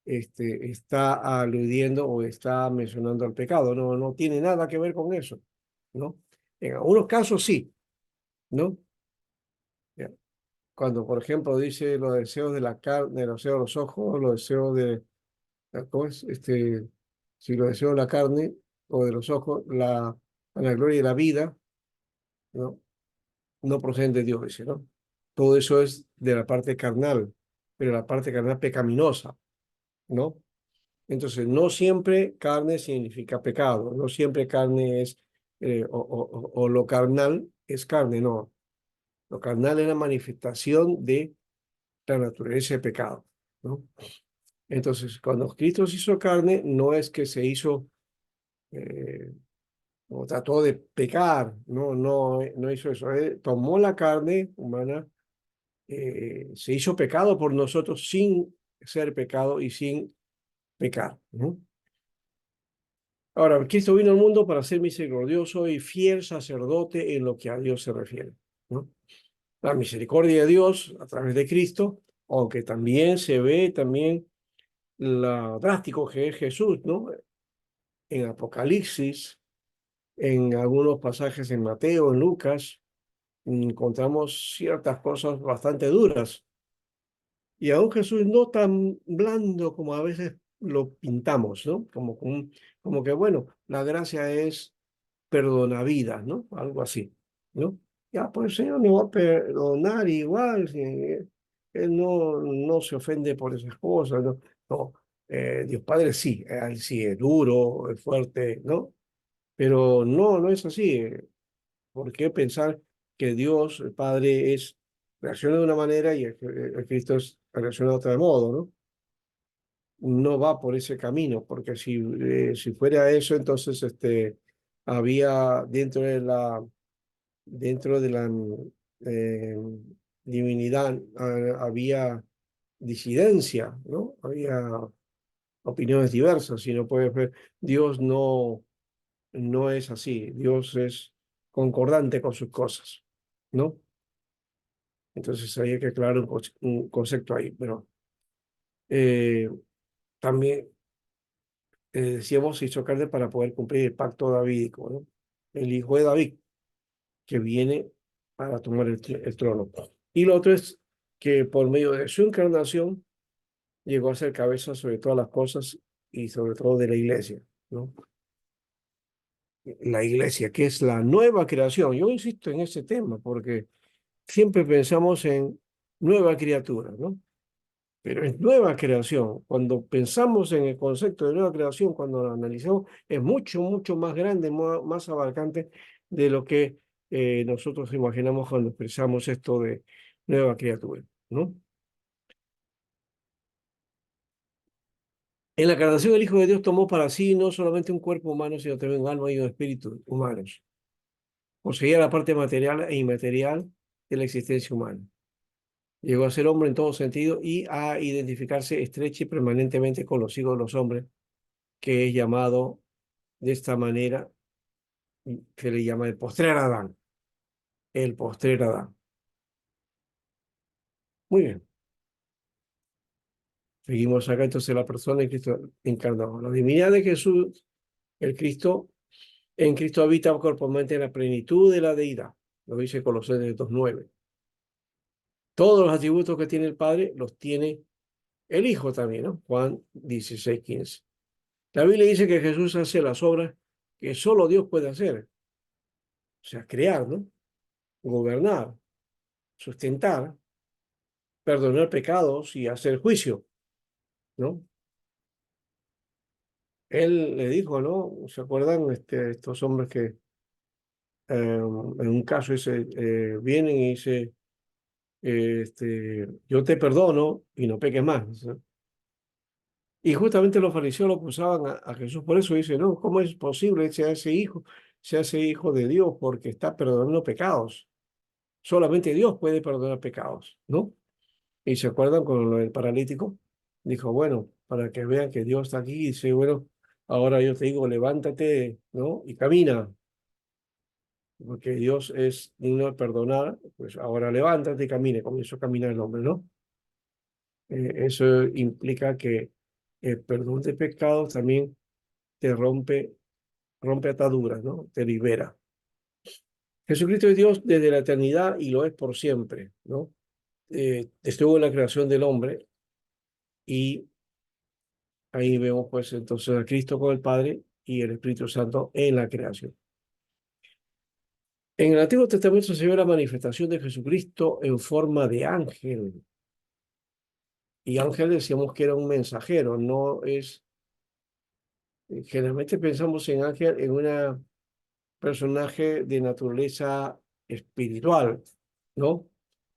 está aludiendo o está mencionando al pecado. No, no tiene nada que ver con eso. ¿no? En algunos casos sí, ¿no? Ya. Cuando, por ejemplo, dice los deseos de la carne, los deseos de los ojos, los deseos de, ¿cómo es? Si los deseos de la carne o de los ojos, la gloria y la vida, ¿no? No proceden de Dios, dice, ¿no? Todo eso es de la parte carnal, pero la parte carnal pecaminosa, ¿no? Entonces, no siempre carne significa pecado, no siempre carne es, o lo carnal es carne, no. Lo carnal es la manifestación de la naturaleza de pecado, ¿no? Entonces, cuando Cristo se hizo carne, no es que se hizo, eh, o trató de pecar, no hizo eso. Él tomó la carne humana, se hizo pecado por nosotros sin ser pecado y sin pecar, ¿no? Ahora, Cristo vino al mundo para ser misericordioso y fiel sacerdote en lo que a Dios se refiere, ¿no? La misericordia de Dios a través de Cristo, aunque también se ve también lo drástico que es Jesús, ¿no? En Apocalipsis, en algunos pasajes en Mateo, en Lucas, encontramos ciertas cosas bastante duras. Y aún Jesús no tan blando como a veces lo pintamos, ¿no? Como que, bueno, la gracia es perdonavidas, ¿no? Algo así, ¿no? Ya, pues el Señor nos va a perdonar igual, si, Él no se ofende por esas cosas, ¿no? No, Dios Padre sí, Él sí es duro, es fuerte, ¿no? Pero no es así. ¿Por qué pensar que Dios, el Padre, reacciona de una manera y el Cristo reacciona de otro modo, ¿no? No va por ese camino, porque si fuera eso, entonces había dentro de la eh, divinidad, había disidencia, ¿no? Había opiniones diversas, y no puedes ver, Dios no es así, Dios es concordante con sus cosas, ¿no? Entonces había que aclarar un concepto ahí, pero eh, también decíamos hizo carne para poder cumplir el pacto davídico, ¿no? El hijo de David, que viene para tomar el trono. Y lo otro es que por medio de su encarnación llegó a ser cabeza sobre todas las cosas y sobre todo de la iglesia, ¿no? La iglesia, que es la nueva creación. Yo insisto en ese tema porque siempre pensamos en nueva criatura, ¿no? Pero es nueva creación. Cuando pensamos en el concepto de nueva creación, cuando lo analizamos, es mucho más grande, más abarcante de lo que nosotros imaginamos cuando expresamos esto de nueva criatura, ¿no? En la encarnación, el Hijo de Dios tomó para sí no solamente un cuerpo humano, sino también un alma y un espíritu humanos. Poseía la parte material e inmaterial de la existencia humana. Llegó a ser hombre en todo sentido y a identificarse estrecha y permanentemente con los hijos de los hombres, que es llamado de esta manera, que le llama el postrer Adán. El postrer Adán. Muy bien. Seguimos acá entonces la persona de Cristo encarnado. La divinidad de Jesús, el Cristo, en Cristo habita corporalmente en la plenitud de la deidad. Lo dice Colosenses 2:9. Todos los atributos que tiene el Padre los tiene el Hijo también, ¿no? Juan 16:15. La Biblia dice que Jesús hace las obras que solo Dios puede hacer. O sea, crear, ¿no? Gobernar, sustentar, perdonar pecados y hacer juicio, ¿no? Él le dijo, ¿no? ¿Se acuerdan estos hombres que en un caso vienen y dice, yo te perdono y no peques más, ¿no? Y justamente los fariseos lo acusaban a Jesús por eso. Dice, no, ¿cómo es posible que sea ese hijo de Dios porque está perdonando pecados? Solamente Dios puede perdonar pecados, ¿no? Y se acuerdan con lo del paralítico. Dijo, bueno, para que vean que Dios está aquí, dice, bueno, ahora yo te digo, levántate, ¿no? Y camina, porque Dios es digno de perdonar, pues ahora levántate y camine, comenzó a caminar el hombre, ¿no? Eso implica que el perdón de pecados también te rompe ataduras, ¿no? Te libera. Jesucristo es Dios desde la eternidad y lo es por siempre, ¿no? Estuvo en la creación del hombre y ahí vemos pues entonces a Cristo con el Padre y el Espíritu Santo en la creación. En el Antiguo Testamento se ve la manifestación de Jesucristo en forma de ángel. Y ángel decíamos que era un mensajero, no es... Generalmente pensamos en ángel en un personaje de naturaleza espiritual, ¿no?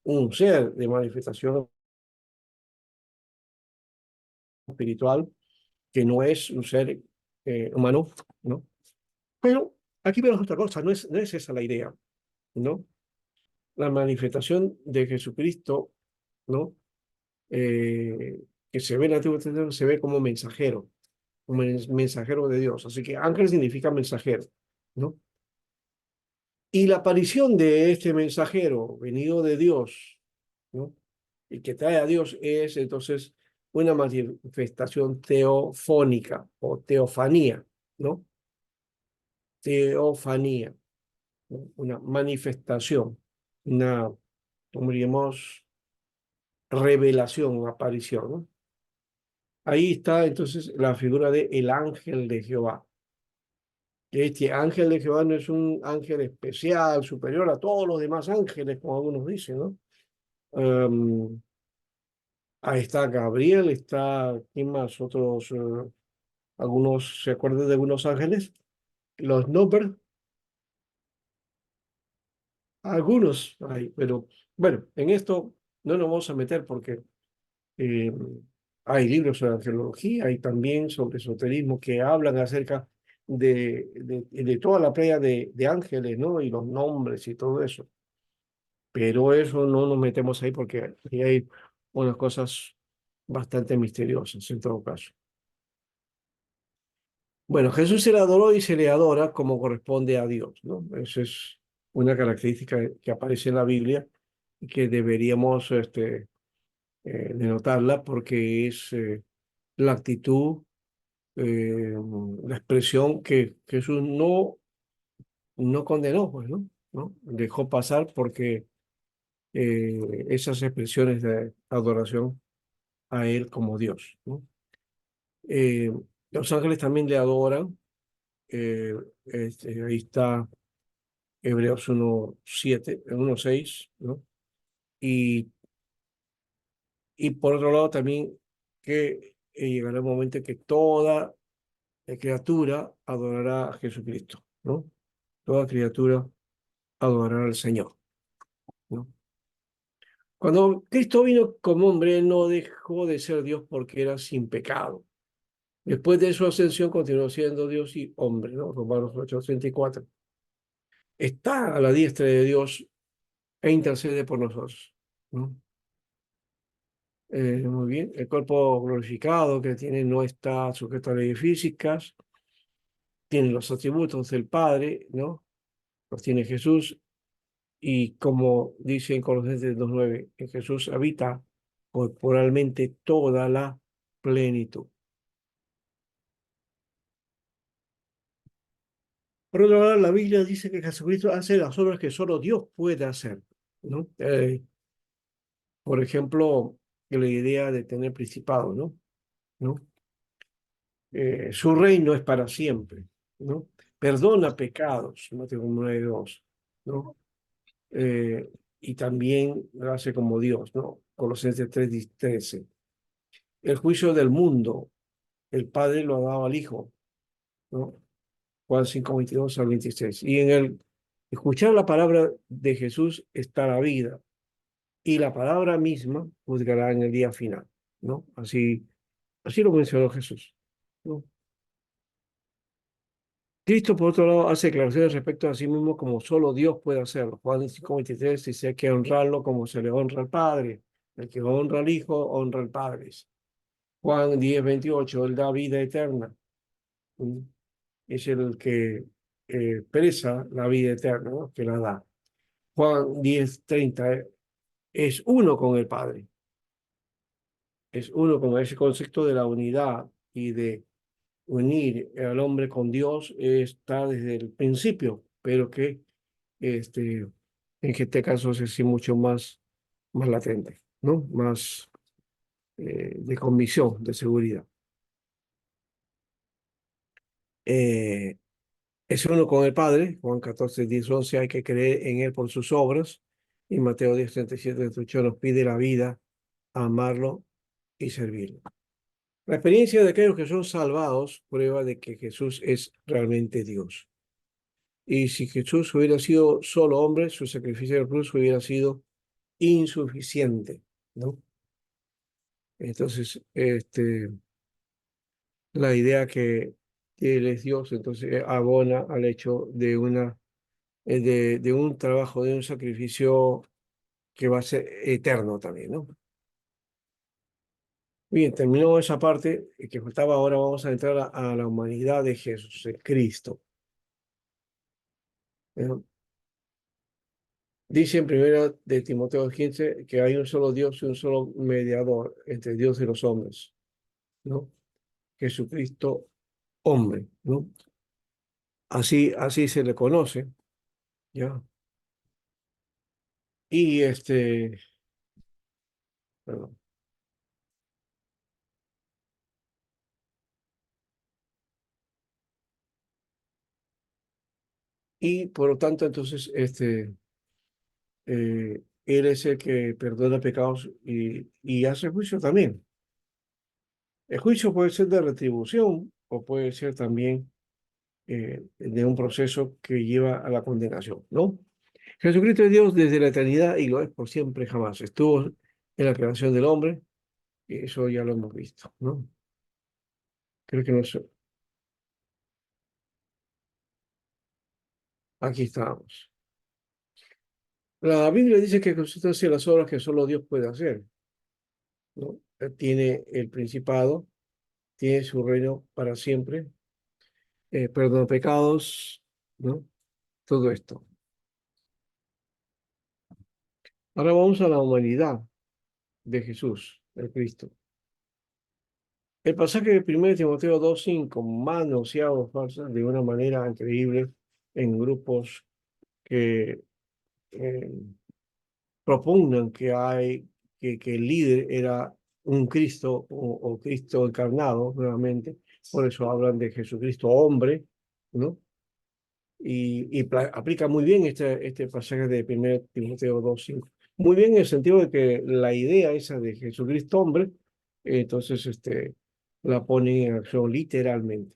Un ser de manifestación espiritual que no es un ser humano, ¿no? Pero aquí vemos otra cosa, no es esa la idea, ¿no? La manifestación de Jesucristo, ¿no? Que se ve en el Antiguo Testamento, se ve como mensajero, como mensajero de Dios. Así que ángel significa mensajero, ¿no? Y la aparición de este mensajero venido de Dios, ¿no? Y que trae a Dios es entonces una manifestación teofónica o teofanía, ¿no? Teofanía, ¿no? Una manifestación, una, como diríamos, revelación, aparición, ¿no? Ahí está entonces la figura de el ángel de Jehová. Este ángel de Jehová no es un ángel especial, superior a todos los demás ángeles, como algunos dicen, ¿no? Ahí está Gabriel, está, ¿quién más? Otros, algunos, ¿se acuerdan de algunos ángeles? Los nombres, algunos hay, pero bueno, en esto no nos vamos a meter porque eh, hay libros sobre angelología y también sobre esoterismo que hablan acerca de toda la playa de ángeles, ¿no? Y los nombres y todo eso. Pero eso no nos metemos ahí porque ahí hay unas cosas bastante misteriosas en todo caso. Bueno, Jesús se le adoró y se le adora como corresponde a Dios, ¿no? Esa es una característica que aparece en la Biblia y que deberíamos denotarla porque es la actitud, eh, la expresión que Jesús no condenó, pues, ¿no? ¿No? Dejó pasar porque esas expresiones de adoración a Él como Dios, ¿no? Eh, los ángeles también le adoran, eh, ahí está Hebreos 1:7, 1:6, ¿no? Y, y por otro lado también que llegará el momento en que toda criatura adorará a Jesucristo, ¿no? Toda criatura adorará al Señor, ¿no? Cuando Cristo vino como hombre, Él no dejó de ser Dios porque era sin pecado. Después de su ascensión continuó siendo Dios y hombre, ¿no? Romanos 8:34. Está a la diestra de Dios e intercede por nosotros, ¿no? Muy bien, el cuerpo glorificado que tiene no está sujeto a leyes físicas, tiene los atributos del Padre, ¿no? Los tiene Jesús y como dice en Colosenses 2:9, en Jesús habita corporalmente toda la plenitud. Por otro lado, la Biblia dice que Jesucristo hace las obras que solo Dios puede hacer, ¿no? Por ejemplo, la idea de tener principado, ¿no? ¿No? Su reino es para siempre, ¿no? Perdona pecados, Mateo 9:2, ¿no? Eh, y también lo hace como Dios, ¿no? Colosenses 3:13. El juicio del mundo, el Padre lo ha dado al Hijo, ¿no? Juan 5:22 al 26. Y en el escuchar la palabra de Jesús está la vida, y la palabra misma juzgará en el día final, ¿no? Así lo mencionó Jesús, ¿no? Cristo, por otro lado, hace declaraciones respecto a sí mismo como solo Dios puede hacerlo. Juan 5:23 dice: hay que honrarlo como se le honra al Padre. El que honra al Hijo, honra al Padre. Juan 10:28, Él da vida eterna. ¿Mm? Es el que expresa la vida eterna, ¿no? Que la da. Juan 10:30, es uno con el Padre. Es uno con ese concepto de la unidad y de unir al hombre con Dios está desde el principio, pero que este, en este caso es sí mucho más latente, ¿no? Más de convicción, de seguridad. Eh, es uno con el Padre, Juan 14, 10, 11, hay que creer en Él por sus obras, y Mateo 10, 37, 38 nos pide la vida, amarlo y servirlo. La experiencia de aquellos que son salvados prueba de que Jesús es realmente Dios. Y si Jesús hubiera sido solo hombre, su sacrificio de la cruz hubiera sido insuficiente, ¿no? Entonces, la idea que Él es Dios, entonces abona al hecho de de un trabajo, de un sacrificio que va a ser eterno también, ¿no? Bien, terminó esa parte que faltaba, ahora vamos a entrar a la humanidad de Jesús, de Cristo. ¿No? Dice en primera de Timoteo 15 que hay un solo Dios y un solo mediador entre Dios y los hombres, ¿no? Jesucristo, hombre, ¿no? Así se le conoce, ¿ya? Y perdón. Y por lo tanto, entonces, Él es el que perdona pecados y hace juicio también. El juicio puede ser de retribución o puede ser también de un proceso que lleva a la condenación, ¿no? Jesucristo es Dios desde la eternidad y lo es por siempre jamás. Estuvo en la creación del hombre y eso ya lo hemos visto, ¿no? Creo que no sé. Aquí estamos. La Biblia dice que Jesús hace las obras que solo Dios puede hacer, ¿no? Él tiene el principado, tiene su reino para siempre, perdona pecados, ¿no? Todo esto. Ahora vamos a la humanidad de Jesús, el Cristo. El pasaje de 1 Timoteo 2:5, manoseado falsa de una manera increíble en grupos que eh, propugnan que el líder era un Cristo o Cristo encarnado nuevamente. Por eso hablan de Jesucristo hombre, ¿no? Aplica muy bien este pasaje de 1 Timoteo 2:5. Muy bien en el sentido de que la idea esa de Jesucristo hombre, entonces la pone en acción literalmente.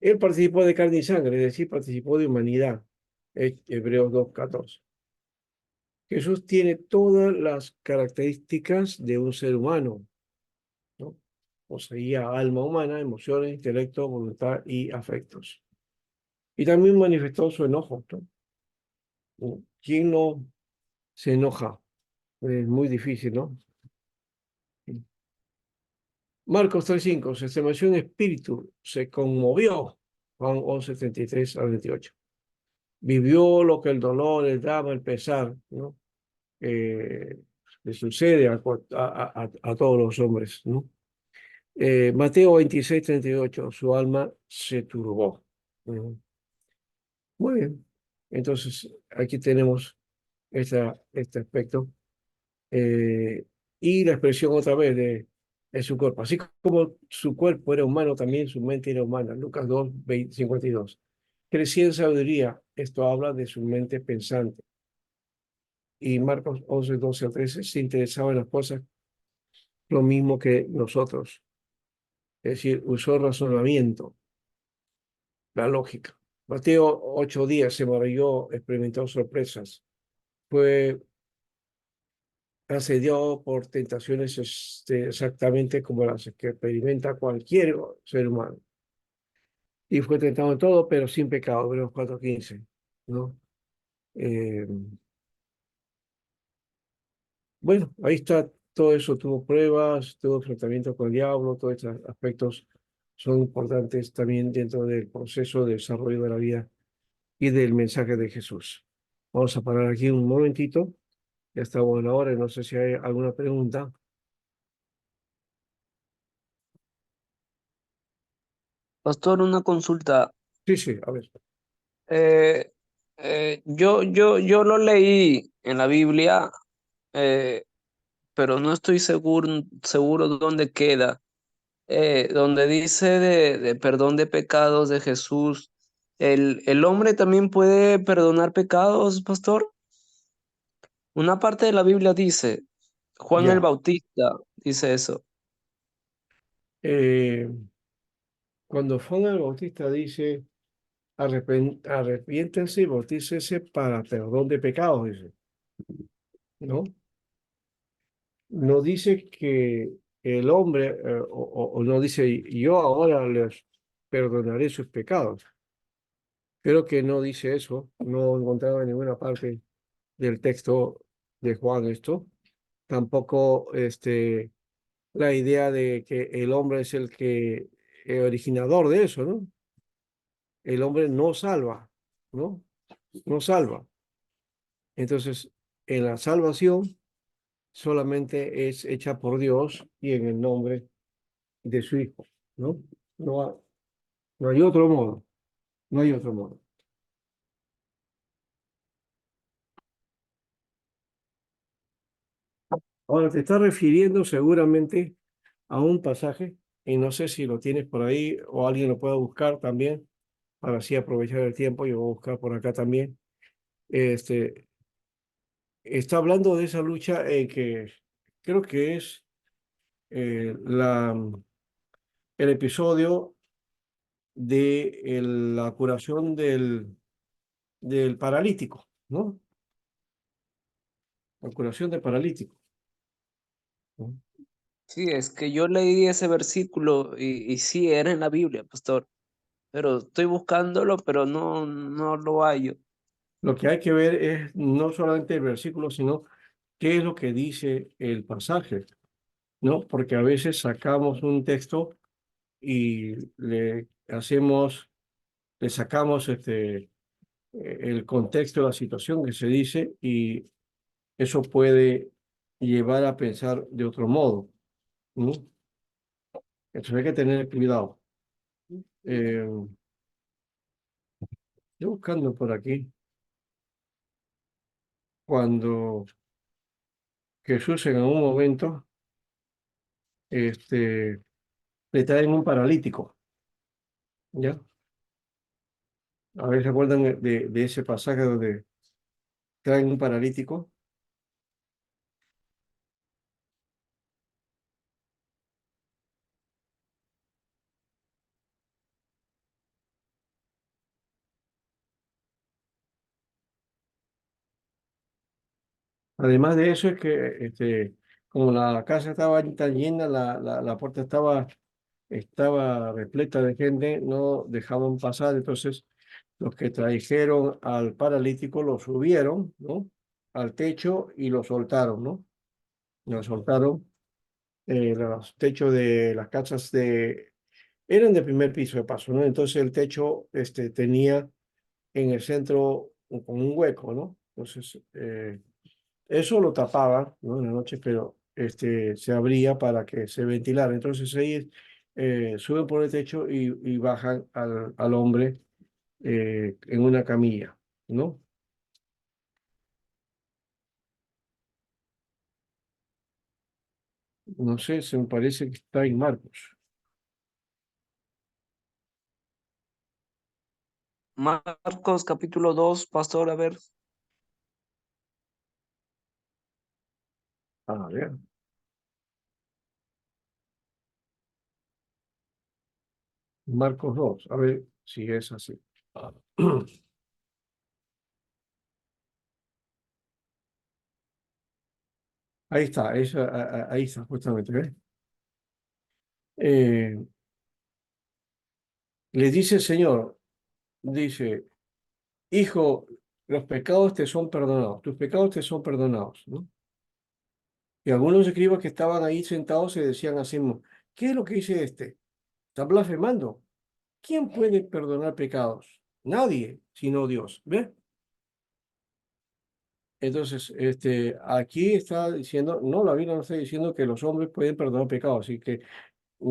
Él participó de carne y sangre, es decir, participó de humanidad. Hebreos 2:14. Jesús tiene todas las características de un ser humano, ¿no? Poseía alma humana, emociones, intelecto, voluntad y afectos. Y también manifestó su enojo, ¿no? ¿Quién no se enoja? Es muy difícil, ¿no? Marcos 3:5, se estremeció en espíritu, se conmovió. Juan 11:33 al 28. Vivió lo que el dolor, el drama, el pesar, ¿no? Eh, Le sucede a todos los hombres, ¿no? Mateo 26:38, su alma se turbó. Ujú. Muy bien. Entonces, aquí tenemos este aspecto. Y la expresión otra vez de su cuerpo. Así como su cuerpo era humano, también su mente era humana. Lucas 2:52. Crecía en sabiduría. Esto habla de su mente pensante. Y Marcos 11:12 al 13 se interesaba en las cosas lo mismo que nosotros. Es decir, usó razonamiento, la lógica. Mateo 8 días se maravilló, experimentó sorpresas. Fue asediado por tentaciones exactamente como las que experimenta cualquier ser humano. Y fue tentado en todo, pero sin pecado, Hebreos 4:15, ¿no? Eh, bueno, ahí está, todo eso tuvo pruebas, tuvo enfrentamiento con el diablo, todos estos aspectos son importantes también dentro del proceso de desarrollo de la vida y del mensaje de Jesús. Vamos a parar aquí un momentito, ya estamos en la hora, y no sé si hay alguna pregunta. Pastor, una consulta. Sí, sí, a ver. Eh, Yo lo leí en la Biblia, eh, pero no estoy seguro dónde queda. Donde dice de perdón de pecados de Jesús. ¿El hombre también puede perdonar pecados, pastor? Una parte de la Biblia dice, Juan el Ya. Bautista dice eso. Eh, Cuando Juan el Bautista dice, arrepiéntense y bautícese para perdón de pecados, dice, ¿no? No dice que el hombre, o no dice, yo ahora les perdonaré sus pecados. Creo que no dice eso, no he encontrado en ninguna parte del texto de Juan esto. Tampoco la idea de que el hombre es el que originador de eso, ¿no? El hombre no salva, ¿no? No salva. Entonces, en la salvación solamente es hecha por Dios y en el nombre de su Hijo, ¿no? No, no hay otro modo, no hay otro modo. Ahora te estás refiriendo seguramente a un pasaje, y no sé si lo tienes por ahí o alguien lo pueda buscar también, para así aprovechar el tiempo. Yo voy a buscar por acá también. Este, Está hablando de esa lucha en que creo que es el episodio de la curación del paralítico, ¿no? La curación del paralítico, ¿no? Sí, es que yo leí ese versículo y sí, era en la Biblia, pastor. Pero estoy buscándolo, pero no lo hallo. Lo que hay que ver es no solamente el versículo, sino qué es lo que dice el pasaje, ¿no? Porque a veces sacamos un texto y le sacamos el contexto de la situación que se dice, y eso puede llevar a pensar de otro modo, ¿no? Entonces hay que tener cuidado. Eh, Estoy buscando por aquí cuando Jesús en algún momento le traen un paralítico, ¿ya? A ver, ¿se acuerdan de ese pasaje donde traen un paralítico? Además de eso es que como la casa estaba tan llena, la puerta estaba repleta de gente, no dejaban pasar. Entonces los que trajeron al paralítico lo subieron, ¿no? Al techo y lo soltaron, ¿no? Lo soltaron. Los techos de las casas eran de primer piso de paso, ¿no? Entonces el techo tenía en el centro como un hueco, ¿no? Entonces eso lo tapaba, ¿no? En la noche, pero se abría para que se ventilara. Entonces ellos suben por el techo y bajan al hombre en una camilla, ¿no? No sé, se me parece que está en Marcos. Marcos capítulo 2, pastor, a ver. A ver, Marcos 2, a ver si es así. Ahí está, ahí está, justamente, ¿ves? Eh, Le dice el Señor, dice, hijo, los pecados te son perdonados, tus pecados te son perdonados, ¿no? Y algunos escribas que estaban ahí sentados se decían así mismo, ¿qué es lo que dice este? Está blasfemando. ¿Quién puede perdonar pecados? Nadie, sino Dios. ¿Ves? Entonces, aquí está diciendo, no, la Biblia no está diciendo que los hombres pueden perdonar pecados, así que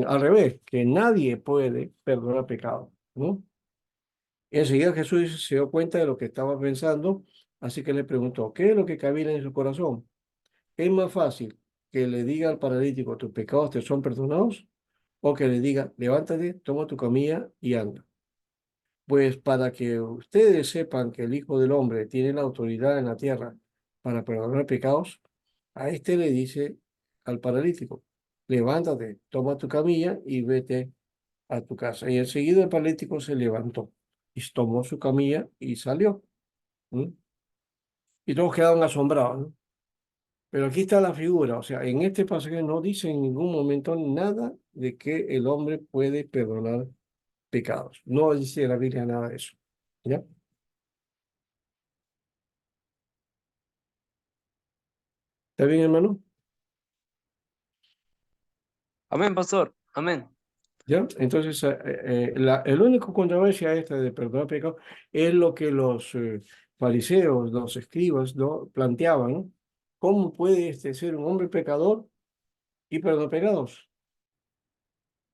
al revés, que nadie puede perdonar pecados, ¿no? Enseguida Jesús se dio cuenta de lo que estaba pensando, así que le preguntó, ¿qué es lo que camina en su corazón? ¿Es más fácil que le diga al paralítico, tus pecados te son perdonados? ¿O que le diga, levántate, toma tu camilla y anda? Pues para que ustedes sepan que el Hijo del Hombre tiene la autoridad en la tierra para perdonar pecados, a este le dice al paralítico, levántate, toma tu camilla y vete a tu casa. Y enseguida el paralítico se levantó y tomó su camilla y salió. ¿M? Y todos quedaron asombrados, ¿no? Pero aquí está la figura, o sea, en este pasaje no dice en ningún momento nada de que el hombre puede perdonar pecados. No dice la Biblia nada de eso. ¿Ya? ¿Está bien, hermano? Amén, pastor. Amén. ¿Ya? Entonces, el único controversia esta de perdonar pecados es lo que los fariseos, los escribas, ¿no? planteaban, ¿no? ¿Cómo puede ser un hombre pecador y perdonar pecados?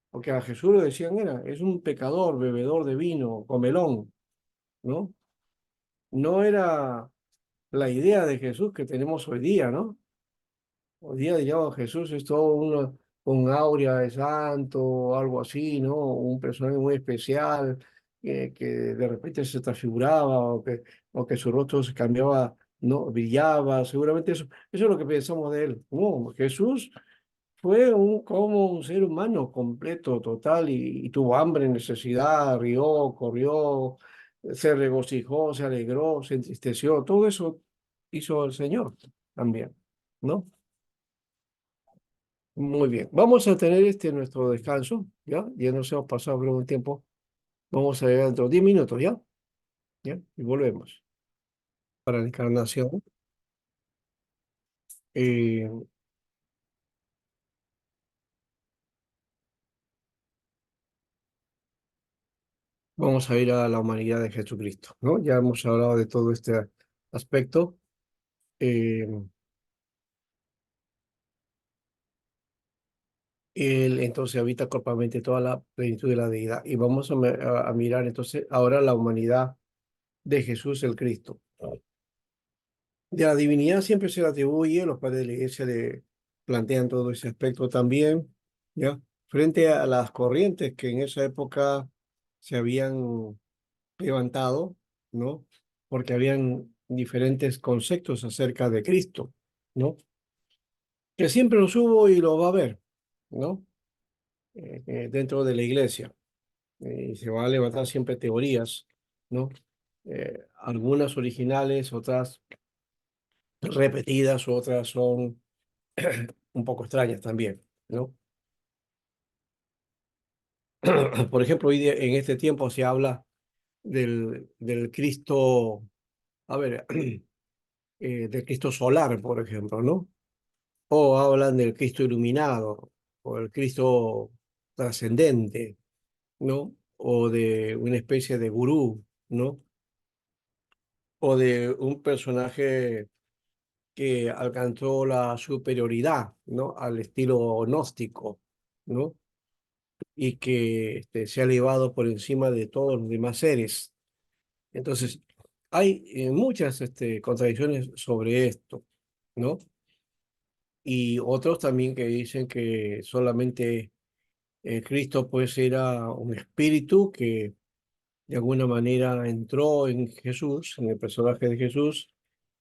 Porque a Jesús lo decían es un pecador, bebedor de vino, comelón, ¿no? No era la idea de Jesús que tenemos hoy día, ¿no? Hoy día, digamos, Jesús es todo uno con aurea de santo o algo así, ¿no? Un personaje muy especial que de repente se transfiguraba o que su rostro se cambiaba, ¿no? Brillaba, seguramente eso es lo que pensamos de él. No, Jesús fue como un ser humano completo, total, y tuvo hambre, necesidad, rió, corrió, se regocijó, se alegró, se entristeció, todo eso hizo el Señor también, ¿no? Muy bien, vamos a tener nuestro descanso, ¿ya? Ya nos hemos pasado por un tiempo, vamos a llegar dentro de 10 minutos, ¿ya? ¿Ya? Y volvemos para la encarnación. Eh, Vamos a ir a la humanidad de Jesucristo, ¿no? Ya hemos hablado de todo este aspecto. Eh, Él entonces habita corporalmente toda la plenitud de la deidad. Y vamos a mirar entonces ahora la humanidad de Jesús el Cristo. De la divinidad siempre se le atribuye, los padres de la iglesia le plantean todo ese aspecto también, ¿ya? Frente a las corrientes que en esa época se habían levantado, ¿no? Porque habían diferentes conceptos acerca de Cristo, ¿no? Que siempre los hubo y los va a haber, ¿no? Dentro de la iglesia. Y se van a levantar siempre teorías, ¿no? Algunas originales, otras repetidas, otras son un poco extrañas también, ¿no? Por ejemplo, en este tiempo se habla del Cristo, a ver, del Cristo solar, por ejemplo, ¿no? O hablan del Cristo iluminado, o el Cristo trascendente, ¿no? O de una especie de gurú, ¿no? O de un personaje que alcanzó la superioridad, ¿no? Al estilo gnóstico, ¿no? Y que se ha elevado por encima de todos los demás seres. Entonces, hay muchas contradicciones sobre esto, ¿no? Y otros también que dicen que solamente Cristo pues era un espíritu que de alguna manera entró en Jesús, en el personaje de Jesús,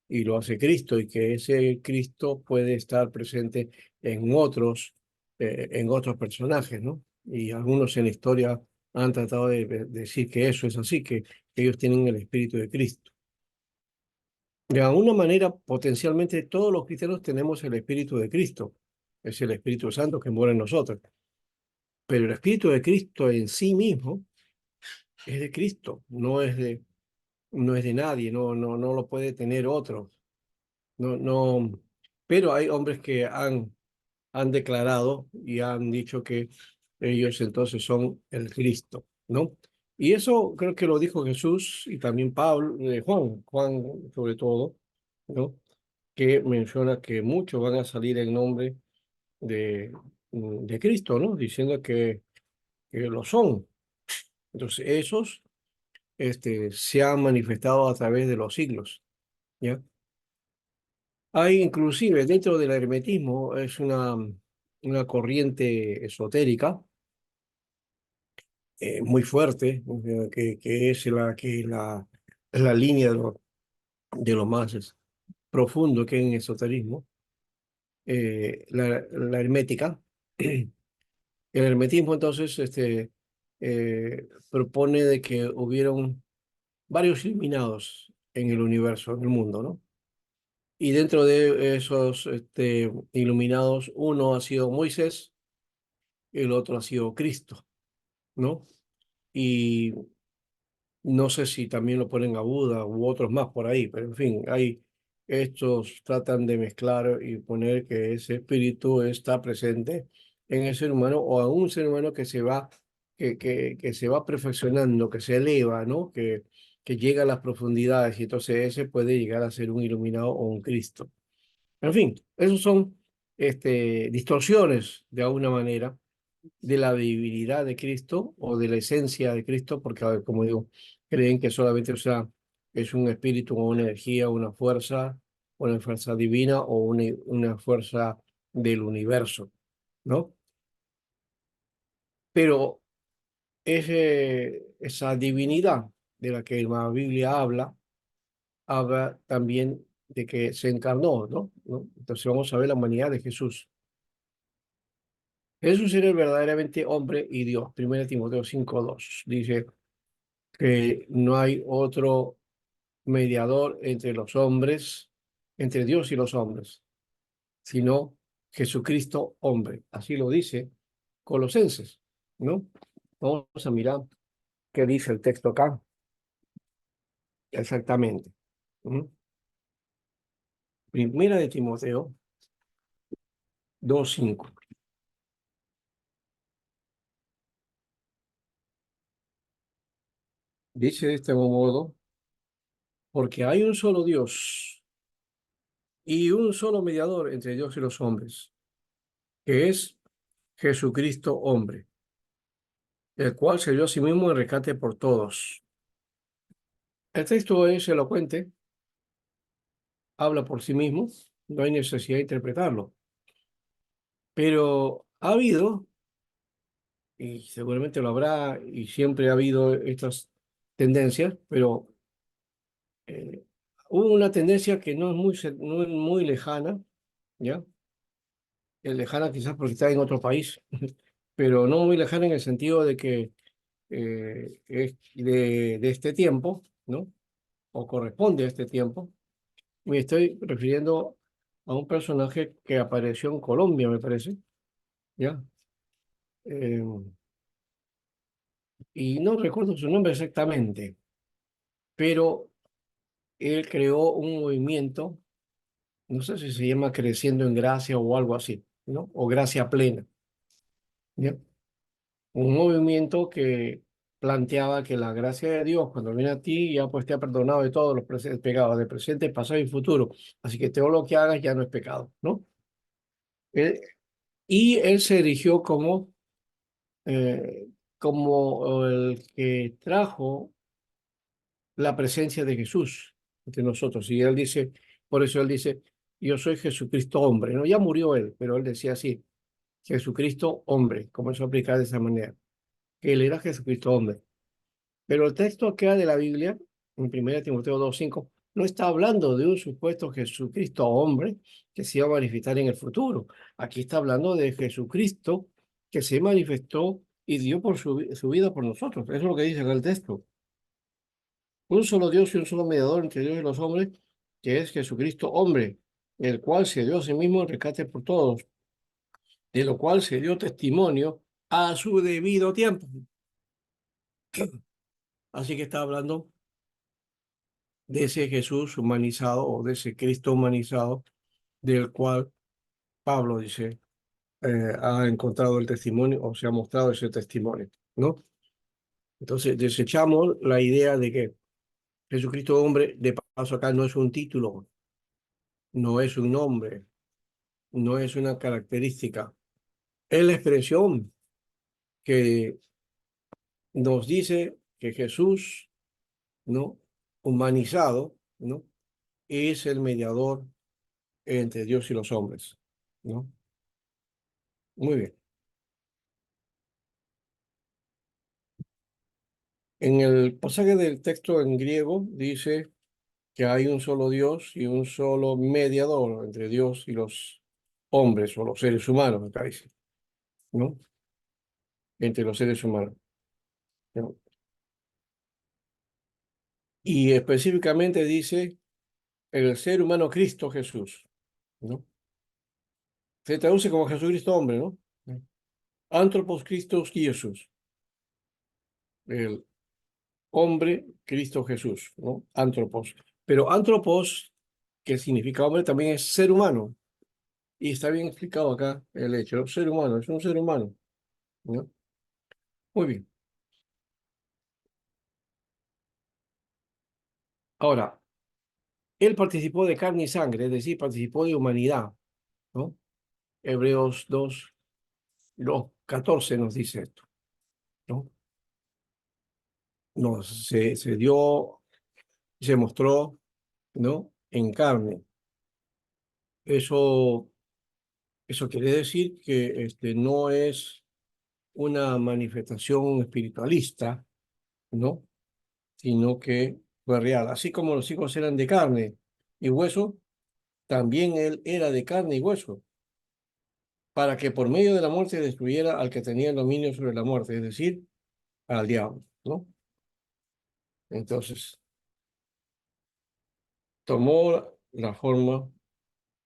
y lo hace Cristo, y que ese Cristo puede estar presente en otros personajes, ¿no? Y algunos en la historia han tratado de decir que eso es así, que ellos tienen el Espíritu de Cristo. De alguna manera, potencialmente todos los cristianos tenemos el Espíritu de Cristo, es el Espíritu Santo que mora en nosotros, pero el Espíritu de Cristo en sí mismo es de Cristo, no es de nadie, no lo puede tener otro. No, no, pero hay hombres que han declarado y han dicho que ellos entonces son el Cristo, ¿no? Y eso creo que lo dijo Jesús y también Pablo, Juan sobre todo, ¿no? Que menciona que muchos van a salir en nombre de Cristo, ¿no? Diciendo que lo son. Entonces, esos se han manifestado a través de los siglos, ¿ya? Hay inclusive dentro del hermetismo, es una corriente esotérica muy fuerte, que es la línea de lo más profundo que hay en esoterismo, la hermética. El hermetismo entonces propone de que hubieron varios iluminados en el universo, en el mundo, ¿no? Y dentro de esos iluminados, uno ha sido Moisés, el otro ha sido Cristo, ¿no? Y no sé si también lo ponen a Buda u otros más por ahí, pero en fin, estos tratan de mezclar y poner que ese espíritu está presente en el ser humano o a un ser humano que se va perfeccionando, que se eleva, ¿no? Que llega a las profundidades y entonces ese puede llegar a ser un iluminado o un Cristo. En fin, esos son distorsiones de alguna manera de la divinidad de Cristo o de la esencia de Cristo, porque, a ver, como digo, creen que solamente, o sea, es un espíritu o una energía, una fuerza divina o una fuerza del universo, ¿no? Pero esa divinidad de la que la Biblia habla también de que se encarnó, ¿no? Entonces vamos a ver la humanidad de Jesús. Jesús era verdaderamente hombre y Dios. 1 Timoteo 5:2 dice que no hay otro mediador entre los hombres, entre Dios y los hombres, sino Jesucristo hombre. Así lo dice Colosenses, ¿no? Vamos a mirar qué dice el texto acá, exactamente. ¿Mm? 1 Timoteo 2:5. Dice de este modo, porque hay un solo Dios y un solo mediador entre Dios y los hombres, que es Jesucristo hombre, el cual se dio a sí mismo en rescate por todos. El texto es elocuente, habla por sí mismo, no hay necesidad de interpretarlo, pero ha habido, y seguramente lo habrá, y siempre ha habido estas tendencias, pero eh, hubo una tendencia que no es muy lejana, ¿ya? Es lejana quizás porque está en otro país, pero no muy lejana en el sentido de que es de este tiempo, ¿no? O corresponde a este tiempo. Me estoy refiriendo a un personaje que apareció en Colombia, me parece, ¿ya? Eh, y no recuerdo su nombre exactamente, pero él creó un movimiento, no sé si se llama Creciendo en Gracia o algo así, ¿no? O Gracia Plena, ¿ya? Un movimiento que planteaba que la gracia de Dios, cuando viene a ti, ya pues te ha perdonado de todos los pecados, de presente, pasado y futuro. Así que todo lo que hagas ya no es pecado, ¿no? Él- y él se erigió eh, como el que trajo la presencia de Jesús entre nosotros. Y él dice, por eso él dice, yo soy Jesucristo hombre, ¿no? Ya murió él, pero él decía así, Jesucristo hombre, como eso aplica de esa manera, que él era Jesucristo hombre. Pero el texto acá de la Biblia, en 1 Timoteo 2:5, no está hablando de un supuesto Jesucristo hombre que se iba a manifestar en el futuro. Aquí está hablando de Jesucristo que se manifestó y dio por su vida por nosotros. Eso es lo que dice en el texto. Un solo Dios y un solo mediador entre Dios y los hombres, que es Jesucristo hombre, el cual se dio a sí mismo en rescate por todos, de lo cual se dio testimonio a su debido tiempo. Así que está hablando de ese Jesús humanizado o de ese Cristo humanizado, del cual Pablo dice, ha encontrado el testimonio o se ha mostrado ese testimonio, ¿no? Entonces desechamos la idea de que Jesucristo hombre, de paso acá, no es un título, no es un nombre, no es una característica, es la expresión que nos dice que Jesús ¿no? Humanizado, ¿no? Es el mediador entre Dios y los hombres, ¿no? Muy bien. En el pasaje del texto en griego dice que hay un solo Dios y un solo mediador entre Dios y los hombres o los seres humanos, acá dice, ¿no? Entre los seres humanos, ¿no? Y específicamente dice el ser humano Cristo Jesús, ¿no? Se traduce como Jesucristo hombre, ¿no? Anthropos Christos Jesús, el hombre Cristo Jesús, ¿no? Anthropos. Pero anthropos, que significa hombre, también es ser humano. Y está bien explicado acá el hecho, ¿no? Ser humano, es un ser humano, ¿no? Muy bien. Ahora, él participó de carne y sangre, es decir, participó de humanidad, ¿no? Hebreos 2, 14 nos dice esto, ¿no? Se dio, se mostró, ¿no? En carne. Eso, eso quiere decir que no es una manifestación espiritualista, ¿no? Sino que fue real. Así como los hijos eran de carne y hueso, también él era de carne y hueso, para que por medio de la muerte destruyera al que tenía el dominio sobre la muerte, es decir, al diablo, ¿no? Entonces, tomó la forma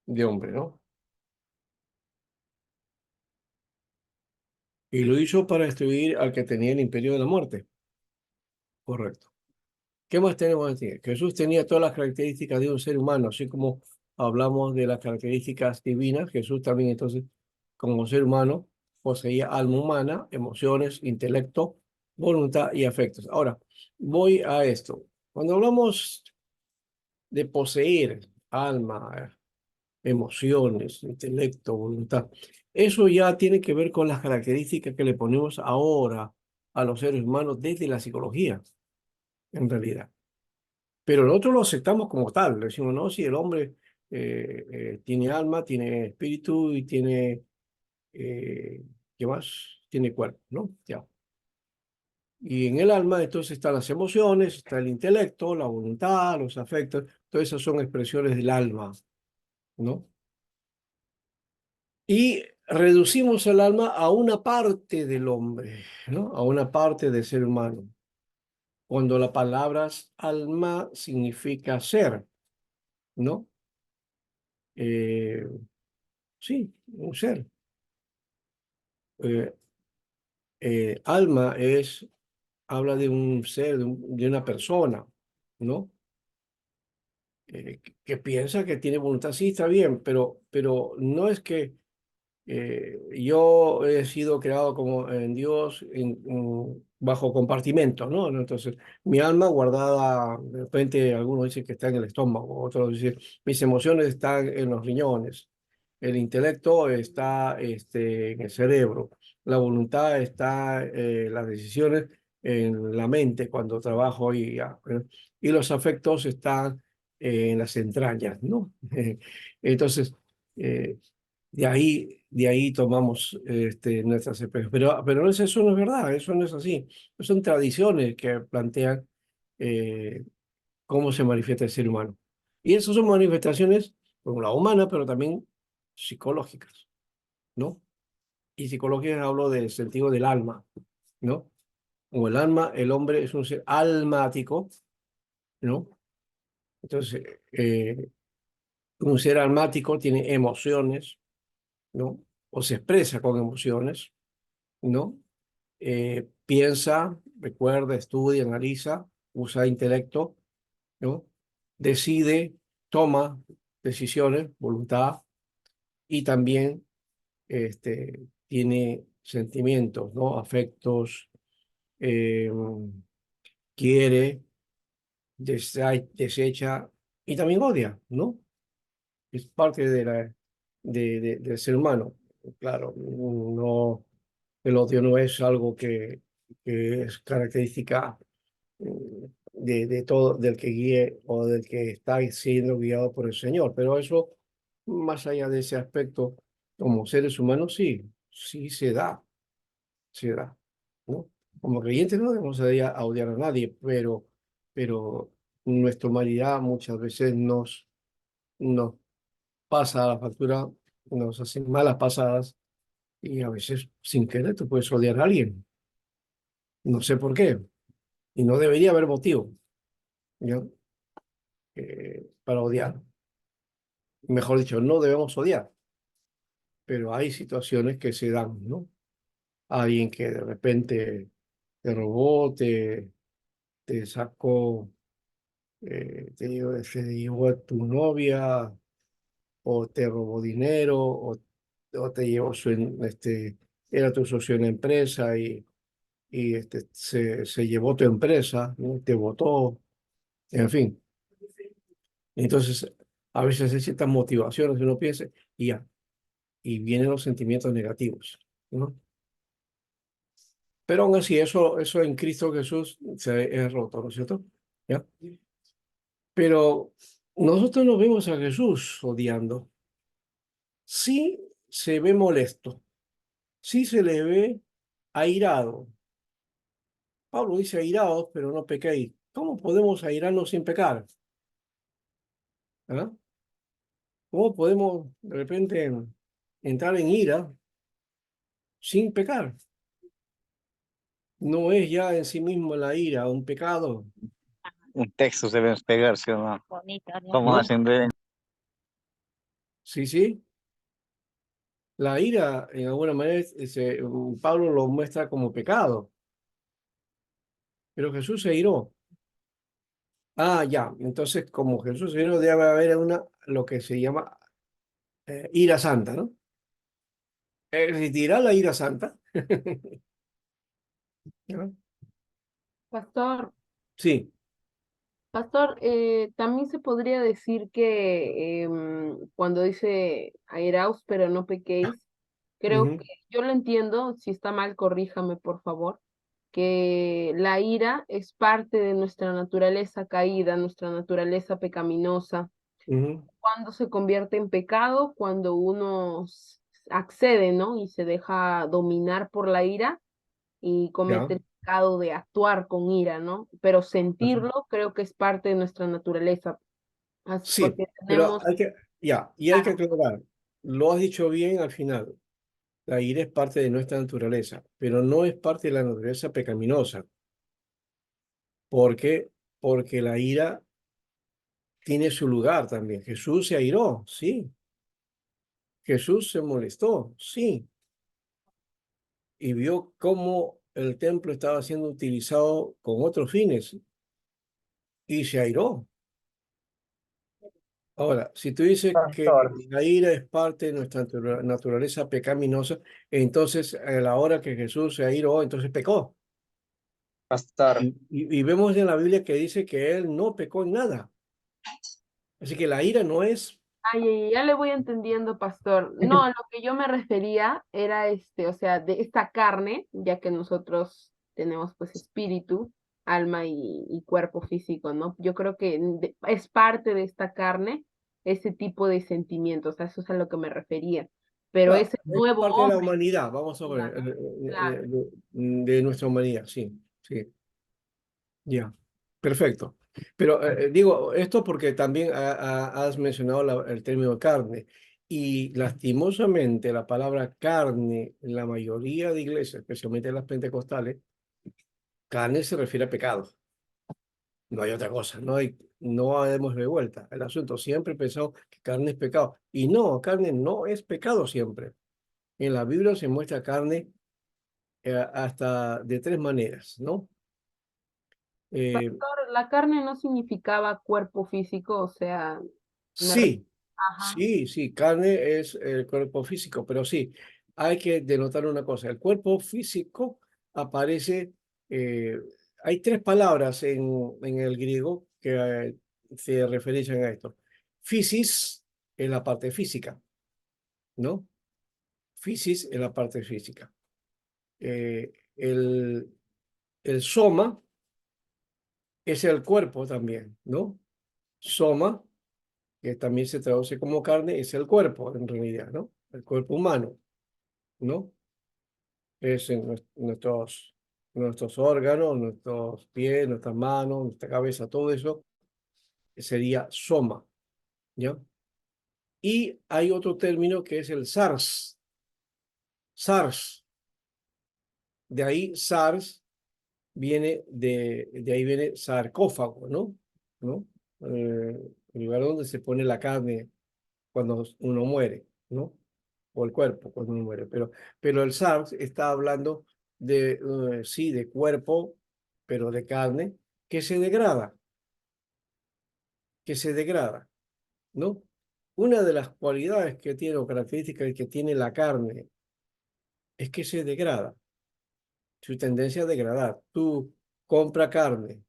de hombre, ¿no? Y lo hizo para destruir al que tenía el imperio de la muerte. Correcto. ¿Qué más tenemos aquí? Jesús tenía todas las características de un ser humano, así como hablamos de las características divinas. Jesús también, entonces, como ser humano, poseía alma humana, emociones, intelecto, voluntad y afectos. Ahora, voy a esto. Cuando hablamos de poseer alma, emociones, intelecto, voluntad, eso ya tiene que ver con las características que le ponemos ahora a los seres humanos desde la psicología, en realidad. Pero nosotros lo aceptamos como tal. Le decimos, no, si el hombre tiene alma, tiene espíritu y tiene, ¿qué más? Tiene cuerpo, ¿no? Ya. Y en el alma, entonces, están las emociones, está el intelecto, la voluntad, los afectos. Todas esas son expresiones del alma, ¿no? Y reducimos el alma a una parte del hombre, ¿no? A una parte del ser humano. Cuando la palabra alma significa ser, ¿no? Eh, sí, un ser. Eh, alma habla de un ser, de una persona, ¿no? Que piensa que tiene voluntad. Sí, está bien, pero no es que yo he sido creado como en Dios bajo compartimentos, ¿no? Entonces, mi alma guardada, de repente algunos dicen que está en el estómago, otros dicen, mis emociones están en los riñones, el intelecto está en el cerebro, la voluntad está, las decisiones en la mente cuando trabajo y los afectos están en las entrañas, ¿no? Entonces, eh, de ahí tomamos nuestras experiencias. Pero eso no es verdad, eso no es así. Son tradiciones que plantean eh, cómo se manifiesta el ser humano. Y esas son manifestaciones, por la humana, pero también psicológicas, ¿no? Y psicológicas hablo del sentido del alma, ¿no? Como el alma, el hombre es un ser almático, ¿no? Entonces, un ser almático tiene emociones, ¿no? O se expresa con emociones, ¿no? Piensa, recuerda, estudia, analiza, usa intelecto, ¿no? Decide, toma decisiones, voluntad y también tiene sentimientos, ¿no? Afectos, eh, quiere, desecha y también odia, ¿no? Es parte del ser humano. Claro, no, el odio no es algo que es característica de todo, del que guíe o del que está siendo guiado por el Señor. Pero eso, más allá de ese aspecto, como seres humanos, sí, sí se da, ¿no? Como creyentes no debemos a odiar a nadie, pero nuestra humanidad muchas veces nos pasa la factura, nos hacen malas pasadas y a veces sin querer tú puedes odiar a alguien. No sé por qué. Y no debería haber motivo, ¿ya? Para odiar. Mejor dicho, no debemos odiar, pero hay situaciones que se dan, ¿no? Alguien que de repente te robó, te sacó, se llevó a tu novia, o te robó dinero, o te llevó era tu socio en la empresa y se llevó tu empresa, ¿no? Te votó, en fin. Entonces, a veces hay ciertas motivaciones que uno piensa y ya, y vienen los sentimientos negativos, ¿no? Pero aún así, eso en Cristo Jesús se es roto, ¿no es cierto? ¿Ya? Pero nosotros no vemos a Jesús odiando. Sí se ve molesto, sí se le ve airado. Pablo dice airados, pero no pequéis. ¿Cómo podemos airarnos sin pecar? ¿Ah? ¿Cómo podemos de repente entrar en ira sin pecar? No es ya en sí mismo la ira un pecado, Un texto debe pegarse, ¿no? Vamos ¿no? haciendo Sí, sí. La ira, en alguna manera, Pablo lo muestra como pecado, pero Jesús se iró. Ah, ya. Entonces, como Jesús se iró, debe haber lo que se llama ira santa, ¿no? ¿Existirá la ira santa? ¿Ya? Pastor, Sí. Pastor, también se podría decir que cuando dice airaos, pero no pequéis, creo Ujú, que yo lo entiendo, si está mal, corríjame por favor, que la ira es parte de nuestra naturaleza caída, nuestra naturaleza pecaminosa. ujú, Cuando se convierte en pecado, cuando uno accede, ¿no? Y se deja dominar por la ira y ya. comete el pecado de actuar con ira, ¿no? Pero Ajá. sentirlo creo que es parte de nuestra naturaleza, Sí, porque pero tenemos, hay que aclarar. Lo has dicho bien al final. La ira es parte de nuestra naturaleza, pero no es parte de la naturaleza pecaminosa. ¿Por qué? Porque la ira tiene su lugar también. Jesús se airó, sí. Jesús se molestó, sí. Y vio cómo el templo estaba siendo utilizado con otros fines y se airó. Ahora, si tú dices que Pastor, la ira es parte de nuestra naturaleza pecaminosa, entonces a la hora que Jesús se airó, entonces pecó. pastor, Y vemos en la Biblia que dice que él no pecó en nada. Así que la ira no es... ay, ya le voy entendiendo, pastor. No, a lo que yo me refería era o sea, de esta carne, ya que nosotros tenemos pues espíritu, alma y cuerpo físico, ¿no? Yo creo que es parte de esta carne ese tipo de sentimientos, a eso es a lo que me refería. Pero Claro, ese es nuevo parte de la hombre, humanidad, vamos a ver, claro, claro. de nuestra humanidad, sí, sí, ya, perfecto. Pero digo esto porque también has mencionado el término carne y lastimosamente la palabra carne en la mayoría de iglesias, especialmente en las pentecostales, carne se refiere a pecado, no hay otra cosa, no demos de vuelta el asunto. Siempre he pensado que carne es pecado y no, carne no es pecado siempre. En la Biblia se muestra carne hasta de tres maneras, ¿no? Eh, Pastor, la carne no significaba cuerpo físico, o sea, me re- sí, ajá. sí, carne es el cuerpo físico, pero sí, hay que denotar una cosa. El cuerpo físico aparece, eh, hay tres palabras en el griego que se referencian a esto. Fisis es la parte física, ¿no? Fisis es la parte física. Eh, el, el soma es el cuerpo también, ¿no? Soma, que también se traduce como carne, es el cuerpo en realidad, ¿no? El cuerpo humano, ¿no? Es en nuestros órganos, nuestros pies, nuestras manos, nuestra cabeza, todo eso sería soma, ¿ya? Y hay otro término que es el SARS, SARS, de ahí SARS de ahí viene sarcófago, ¿no? ¿No? El lugar donde se pone la carne cuando uno muere, ¿no? O el cuerpo cuando uno muere. Pero el SARS está hablando sí, de cuerpo, pero de carne, que se degrada, que se degrada, ¿no? Una de las cualidades que tiene o características que tiene la carne es que se degrada, su tendencia a degradar. Tú compra carne,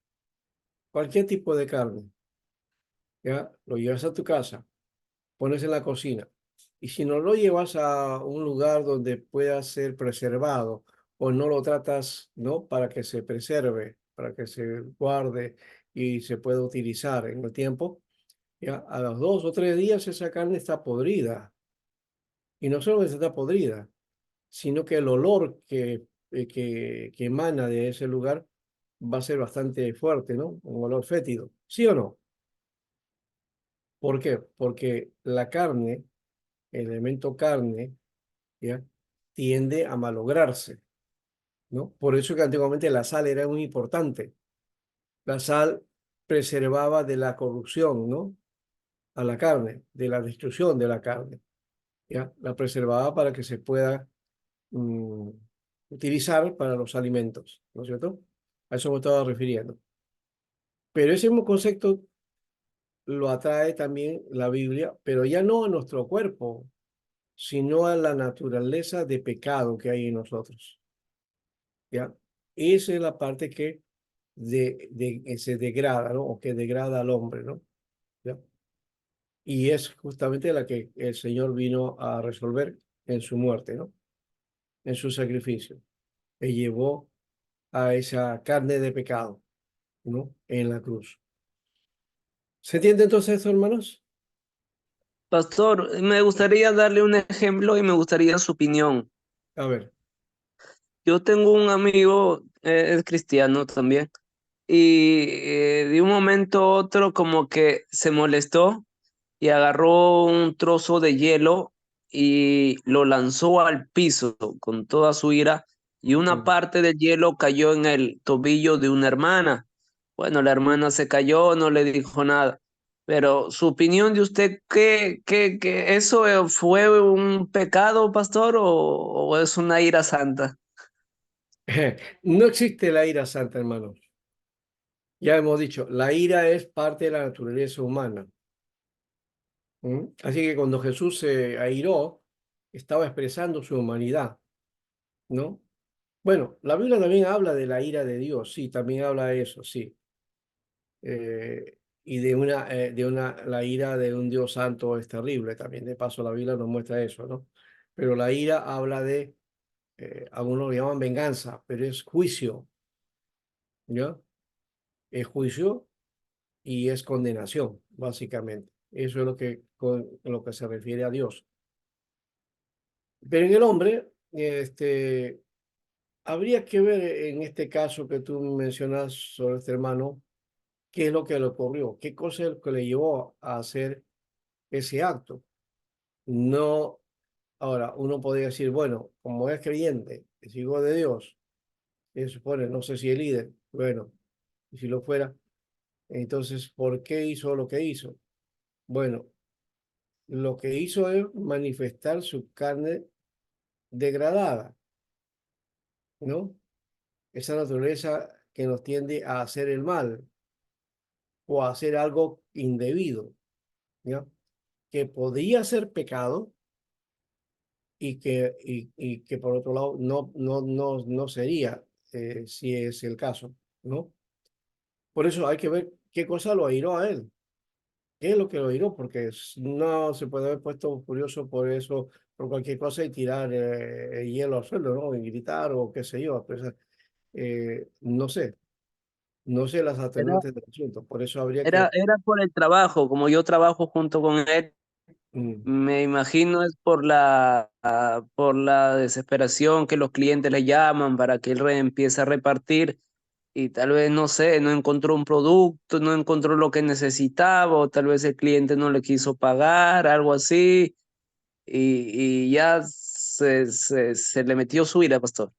cualquier tipo de carne, ¿ya? Lo llevas a tu casa, pones en la cocina. Y si no lo llevas a un lugar donde pueda ser preservado o no lo tratas, ¿no? Para que se preserve, para que se guarde y se pueda utilizar en el tiempo, ya a los 2 o 3 días esa carne está podrida. Y no solo que está podrida, sino que el olor que emana de ese lugar va a ser bastante fuerte, ¿no? Un olor fétido. ¿Sí o no? ¿Por qué? Porque la carne, el elemento carne, ¿ya? Tiende a malograrse, ¿no? Por eso que antiguamente la sal era muy importante. La sal preservaba de la corrupción, ¿no? A la carne, de la destrucción de la carne, ¿ya? La preservaba para que se pueda mm, utilizar para los alimentos, ¿no es cierto? A eso me estaba refiriendo. Pero ese mismo concepto lo atrae también la Biblia, pero ya no a nuestro cuerpo, sino a la naturaleza de pecado que hay en nosotros. ¿Ya? Esa es la parte que se degrada, ¿no? O que degrada al hombre, ¿no? ¿Ya? Y es justamente la que el Señor vino a resolver en su muerte, ¿no? En su sacrificio. Él llevó a esa carne de pecado, ¿no? En la cruz. ¿Se entiende entonces esto, hermanos? Pastor, me gustaría darle un ejemplo y me gustaría su opinión. A ver. Yo tengo un amigo, es cristiano también, y de un momento a otro como que se molestó y agarró un trozo de hielo y lo lanzó al piso con toda su ira y una Mm. parte del hielo cayó en el tobillo de una hermana. Bueno, la hermana se cayó, no le dijo nada. Pero su opinión de usted, ¿qué eso fue un pecado, pastor, o es una ira santa? No existe la ira santa, hermanos. Ya hemos dicho, la ira es parte de la naturaleza humana. ¿Mm? Así que cuando Jesús se airó, estaba expresando su humanidad, ¿no? Bueno, la Biblia también habla de la ira de Dios, sí, también habla de eso, sí. Y la ira de un Dios santo es terrible también. De paso, la Biblia nos muestra eso, ¿no? Pero la ira habla algunos lo llaman venganza, pero es juicio, ¿ya? Es juicio y es condenación, básicamente. Eso es con lo que se refiere a Dios. Pero en el hombre, habría que ver en este caso que tú mencionas sobre este hermano, qué es lo que le ocurrió, qué cosa es lo que le llevó a hacer ese acto. No, ahora, uno podría decir, bueno, como es creyente, es hijo de Dios, se supone, no sé si es líder, bueno, y si lo fuera, entonces, ¿por qué hizo lo que hizo? Bueno, lo que hizo es manifestar su carne degradada, ¿no? Esa naturaleza que nos tiende a hacer el mal o a hacer algo indebido, ¿ya? Que podría ser pecado y que por otro lado no sería, si es el caso, ¿no? Por eso hay que ver qué cosa lo airó a él, qué es lo que lo airó, porque no se puede haber puesto furioso por eso, por cualquier cosa y tirar el hielo al suelo, ¿no? Y gritar o qué sé yo, pues, no sé. No sé las Era, atenuantes del asunto, por eso habría que... era por el trabajo, como yo trabajo junto con él, Mm, me imagino es por la desesperación que los clientes le llaman para que él empiece a repartir y tal vez, no sé, no encontró un producto, no encontró lo que necesitaba o tal vez el cliente no le quiso pagar, algo así, y ya se le metió su ira, pastor.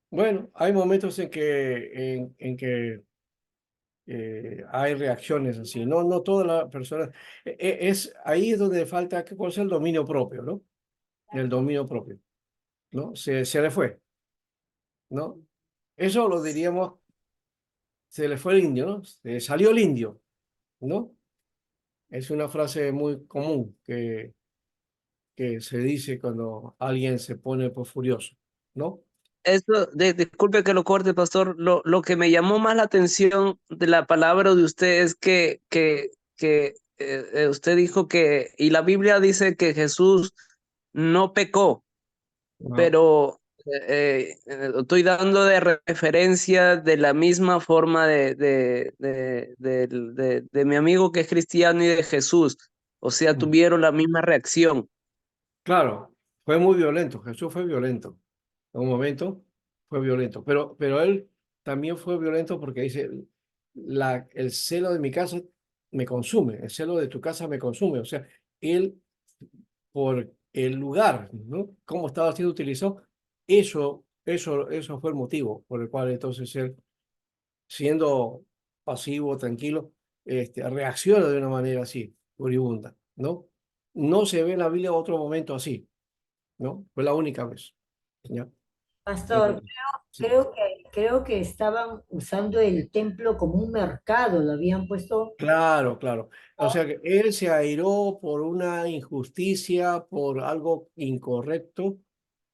bueno, hay momentos en que hay reacciones así. No, no todas las personas. Es ahí es donde falta qué cosa el dominio propio, ¿no? El dominio propio, ¿no? Se le fue, ¿no? Eso lo diríamos, se le fue el indio, ¿no? Se salió el indio, ¿no? Es una frase muy común que se dice cuando alguien se pone pues, furioso, ¿no? Eso, disculpe que lo corte, pastor. Lo que me llamó más la atención de la palabra de usted es que usted dijo que, y la Biblia dice que Jesús no pecó, No, pero estoy dando de referencia de la misma forma de mi amigo que es cristiano y de Jesús. O sea, mm, tuvieron la misma reacción. claro, fue muy violento. Jesús fue violento. En un momento fue violento, pero él también fue violento porque dice, el celo de mi casa me consume, el celo de tu casa me consume. O sea, él, por el lugar, ¿no? Cómo estaba siendo utilizado, eso fue el motivo por el cual entonces él, siendo pasivo, tranquilo, reacciona de una manera así, furibunda, ¿no? No se ve en la Biblia otro momento así, ¿no? Fue la única vez, ¿ya? Pastor, Entonces, sí. creo que estaban usando el templo como un mercado, lo habían puesto. Claro, claro. O sea que él se airó por una injusticia, por algo incorrecto,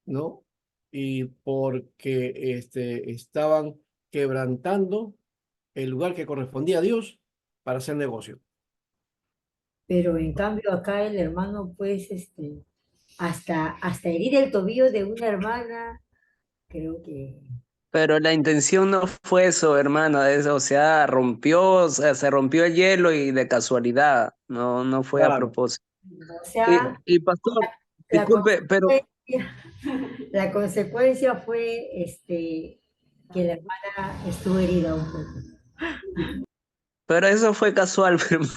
¿no? Y porque estaban quebrantando el lugar que correspondía a Dios para hacer negocio. Pero en cambio acá el hermano, pues, hasta herir el tobillo de una hermana, creo que... Pero la intención no fue eso, hermano, o sea, o sea, se rompió el hielo y de casualidad, no fue a Claro. propósito. O sea, Y pastor, la disculpe, consecuencia, la consecuencia fue que la hermana estuvo herida un poco. pero eso fue casual, hermano.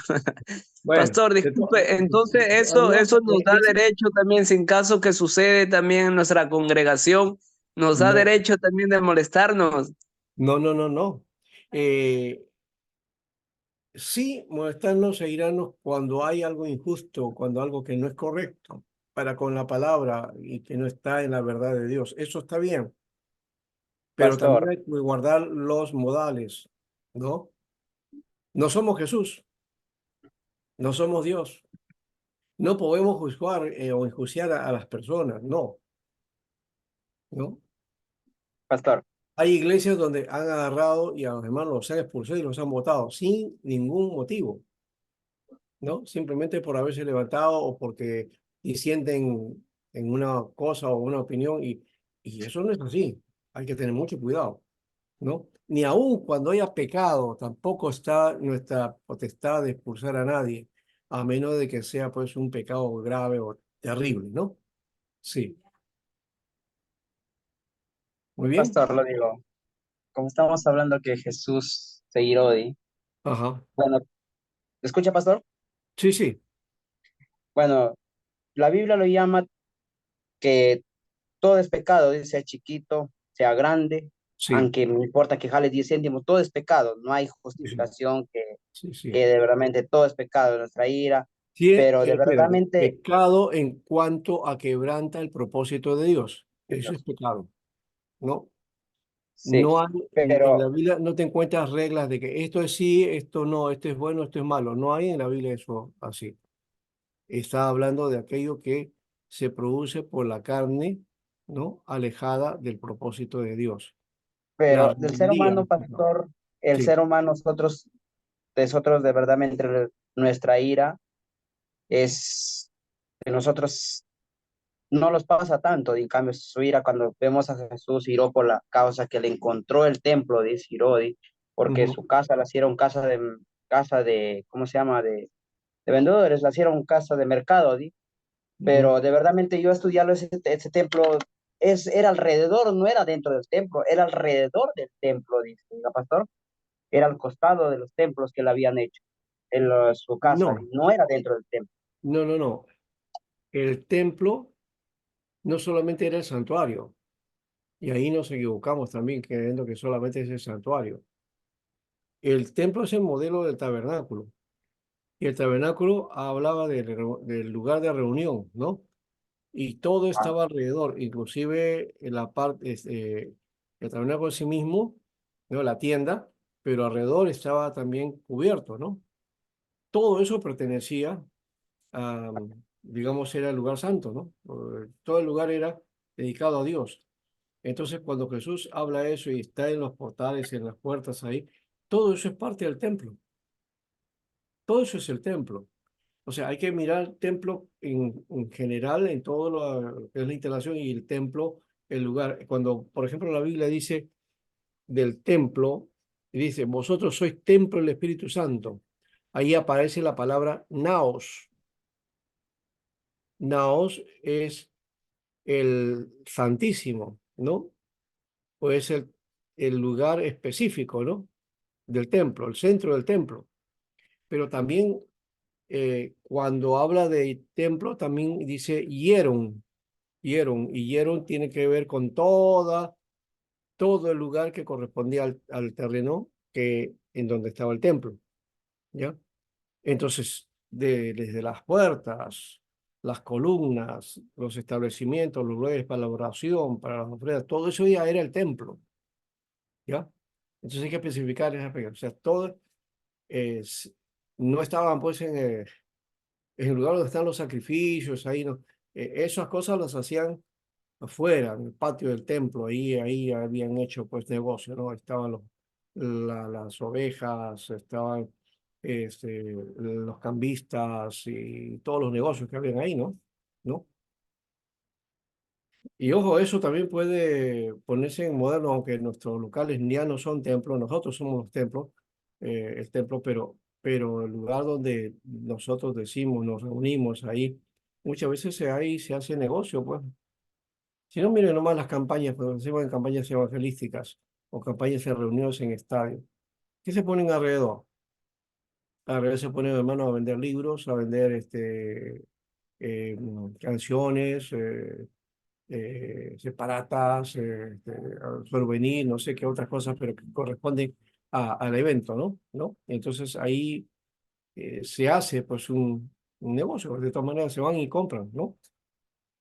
Bueno, Pastor, disculpe, entonces eso nos da derecho también, sin caso que sucede también en nuestra congregación, nos da no, derecho también de molestarnos. no, no, no, no. Eh, Sí, molestarnos e irarnos cuando hay algo injusto, cuando algo que no es correcto, para con la palabra y que no está en la verdad de Dios. Eso está bien, pero también Pastor, hay que guardar los modales, ¿no? No somos Jesús, no somos Dios. No podemos juzgar o enjuiciar a las personas, no, ¿no? pastor, Hay iglesias donde han agarrado y a los hermanos los han expulsado y los han votado sin ningún motivo. ¿No? Simplemente por haberse levantado o porque disienten en una cosa o una opinión y eso no es así. Hay que tener mucho cuidado, ¿no? Ni aun cuando haya pecado, tampoco está nuestra potestad de expulsar a nadie, a menos de que sea pues un pecado grave o terrible, ¿no? Sí, muy bien. pastor, lo digo. Como estamos hablando que Jesús se iró, Ajá. bueno, ¿escucha, pastor? Sí, sí, Bueno, la Biblia lo llama que todo es pecado, dice, sea chiquito, sea grande, sí, aunque no importa que jale 10 céntimos, todo es pecado, no hay sí, sí, justificación sí, sí. que de verdaderamente todo es pecado, nuestra ira, Sí, pero de espérate, verdaderamente, pecado en cuanto a quebranta el propósito de Dios. Eso es pecado, ¿no? sí, No hay, en la pero, Biblia no te encuentras reglas de que esto es sí, esto no, esto es bueno, esto es malo. No hay en la Biblia eso así. Está hablando de aquello que se produce por la carne, ¿no? Alejada del propósito de Dios. La pero del ser rebeldía humano, es pecado. pastor, el Sí, ser humano, nosotros de verdaderamente nuestra ira es que nosotros no los pasa tanto, y en cambio su ira cuando vemos a Jesús iró por la causa que le encontró el templo, dice Irodi, porque Ujú, su casa la hicieron casa de, ¿cómo se llama? De vendedores, la hicieron casa de mercado, ¿sí? ujú. Pero de verdadmente yo estudiarlo ese templo era alrededor, no era dentro del templo, era alrededor del templo, dice el pastor, era al costado de los templos que le habían hecho en su casa, No, no era dentro del templo. no, no, no. El templo no solamente era el santuario, y ahí nos equivocamos también creyendo que solamente es el santuario. El templo es el modelo del tabernáculo, y el tabernáculo hablaba del lugar de reunión, ¿no? Y todo Ah, estaba alrededor, inclusive en la parte, el tabernáculo en sí mismo, ¿no? La tienda, pero alrededor estaba también cubierto, ¿no? Todo eso pertenecía a, digamos, era el lugar santo, ¿no? Todo el lugar era dedicado a Dios. Entonces, cuando Jesús habla eso y está en los portales, en las puertas ahí, todo eso es parte del templo. Todo eso es el templo. O sea, hay que mirar el templo en general, en todo lo que es la instalación y el templo, el lugar. Cuando, por ejemplo, la Biblia dice del templo, y dice, vosotros sois templo del Espíritu Santo. Ahí aparece la palabra naos. Naos es el santísimo, ¿no? O es el lugar específico, ¿no? Del templo, el centro del templo. Pero también cuando habla de templo, también dice hieron, y hieron tiene que ver con todo el lugar que correspondía al terreno en donde estaba el templo, ¿ya? Entonces, desde las puertas, las columnas, los establecimientos, los lugares para la oración, para las ofrendas, todo eso ya era el templo, ¿ya? Entonces hay que especificar esa aspecto. O sea, todo es, no estaban pues en el lugar donde están los sacrificios, ahí no. Esas cosas las hacían afuera, en el patio del templo, ahí habían hecho pues negocio, ¿no? Estaban las ovejas, estaban los cambistas y todos los negocios que habían ahí, ¿no? ¿No? Y ojo, eso también puede ponerse en moderno, aunque nuestros locales ya no son templos, nosotros somos los templos, el templo, pero el lugar donde nosotros decimos, nos reunimos ahí, muchas veces ahí se hace negocio, pues. Si no, miren nomás las campañas, cuando se en campañas evangelísticas o campañas de reuniones en estadios. ¿Qué se ponen alrededor? Alrededor se ponen hermanos a vender libros, a vender canciones, separatas, souvenir, no sé qué otras cosas, pero que corresponden al evento, ¿no? ¿No? Entonces ahí se hace pues un negocio, de todas maneras se van y compran, ¿no?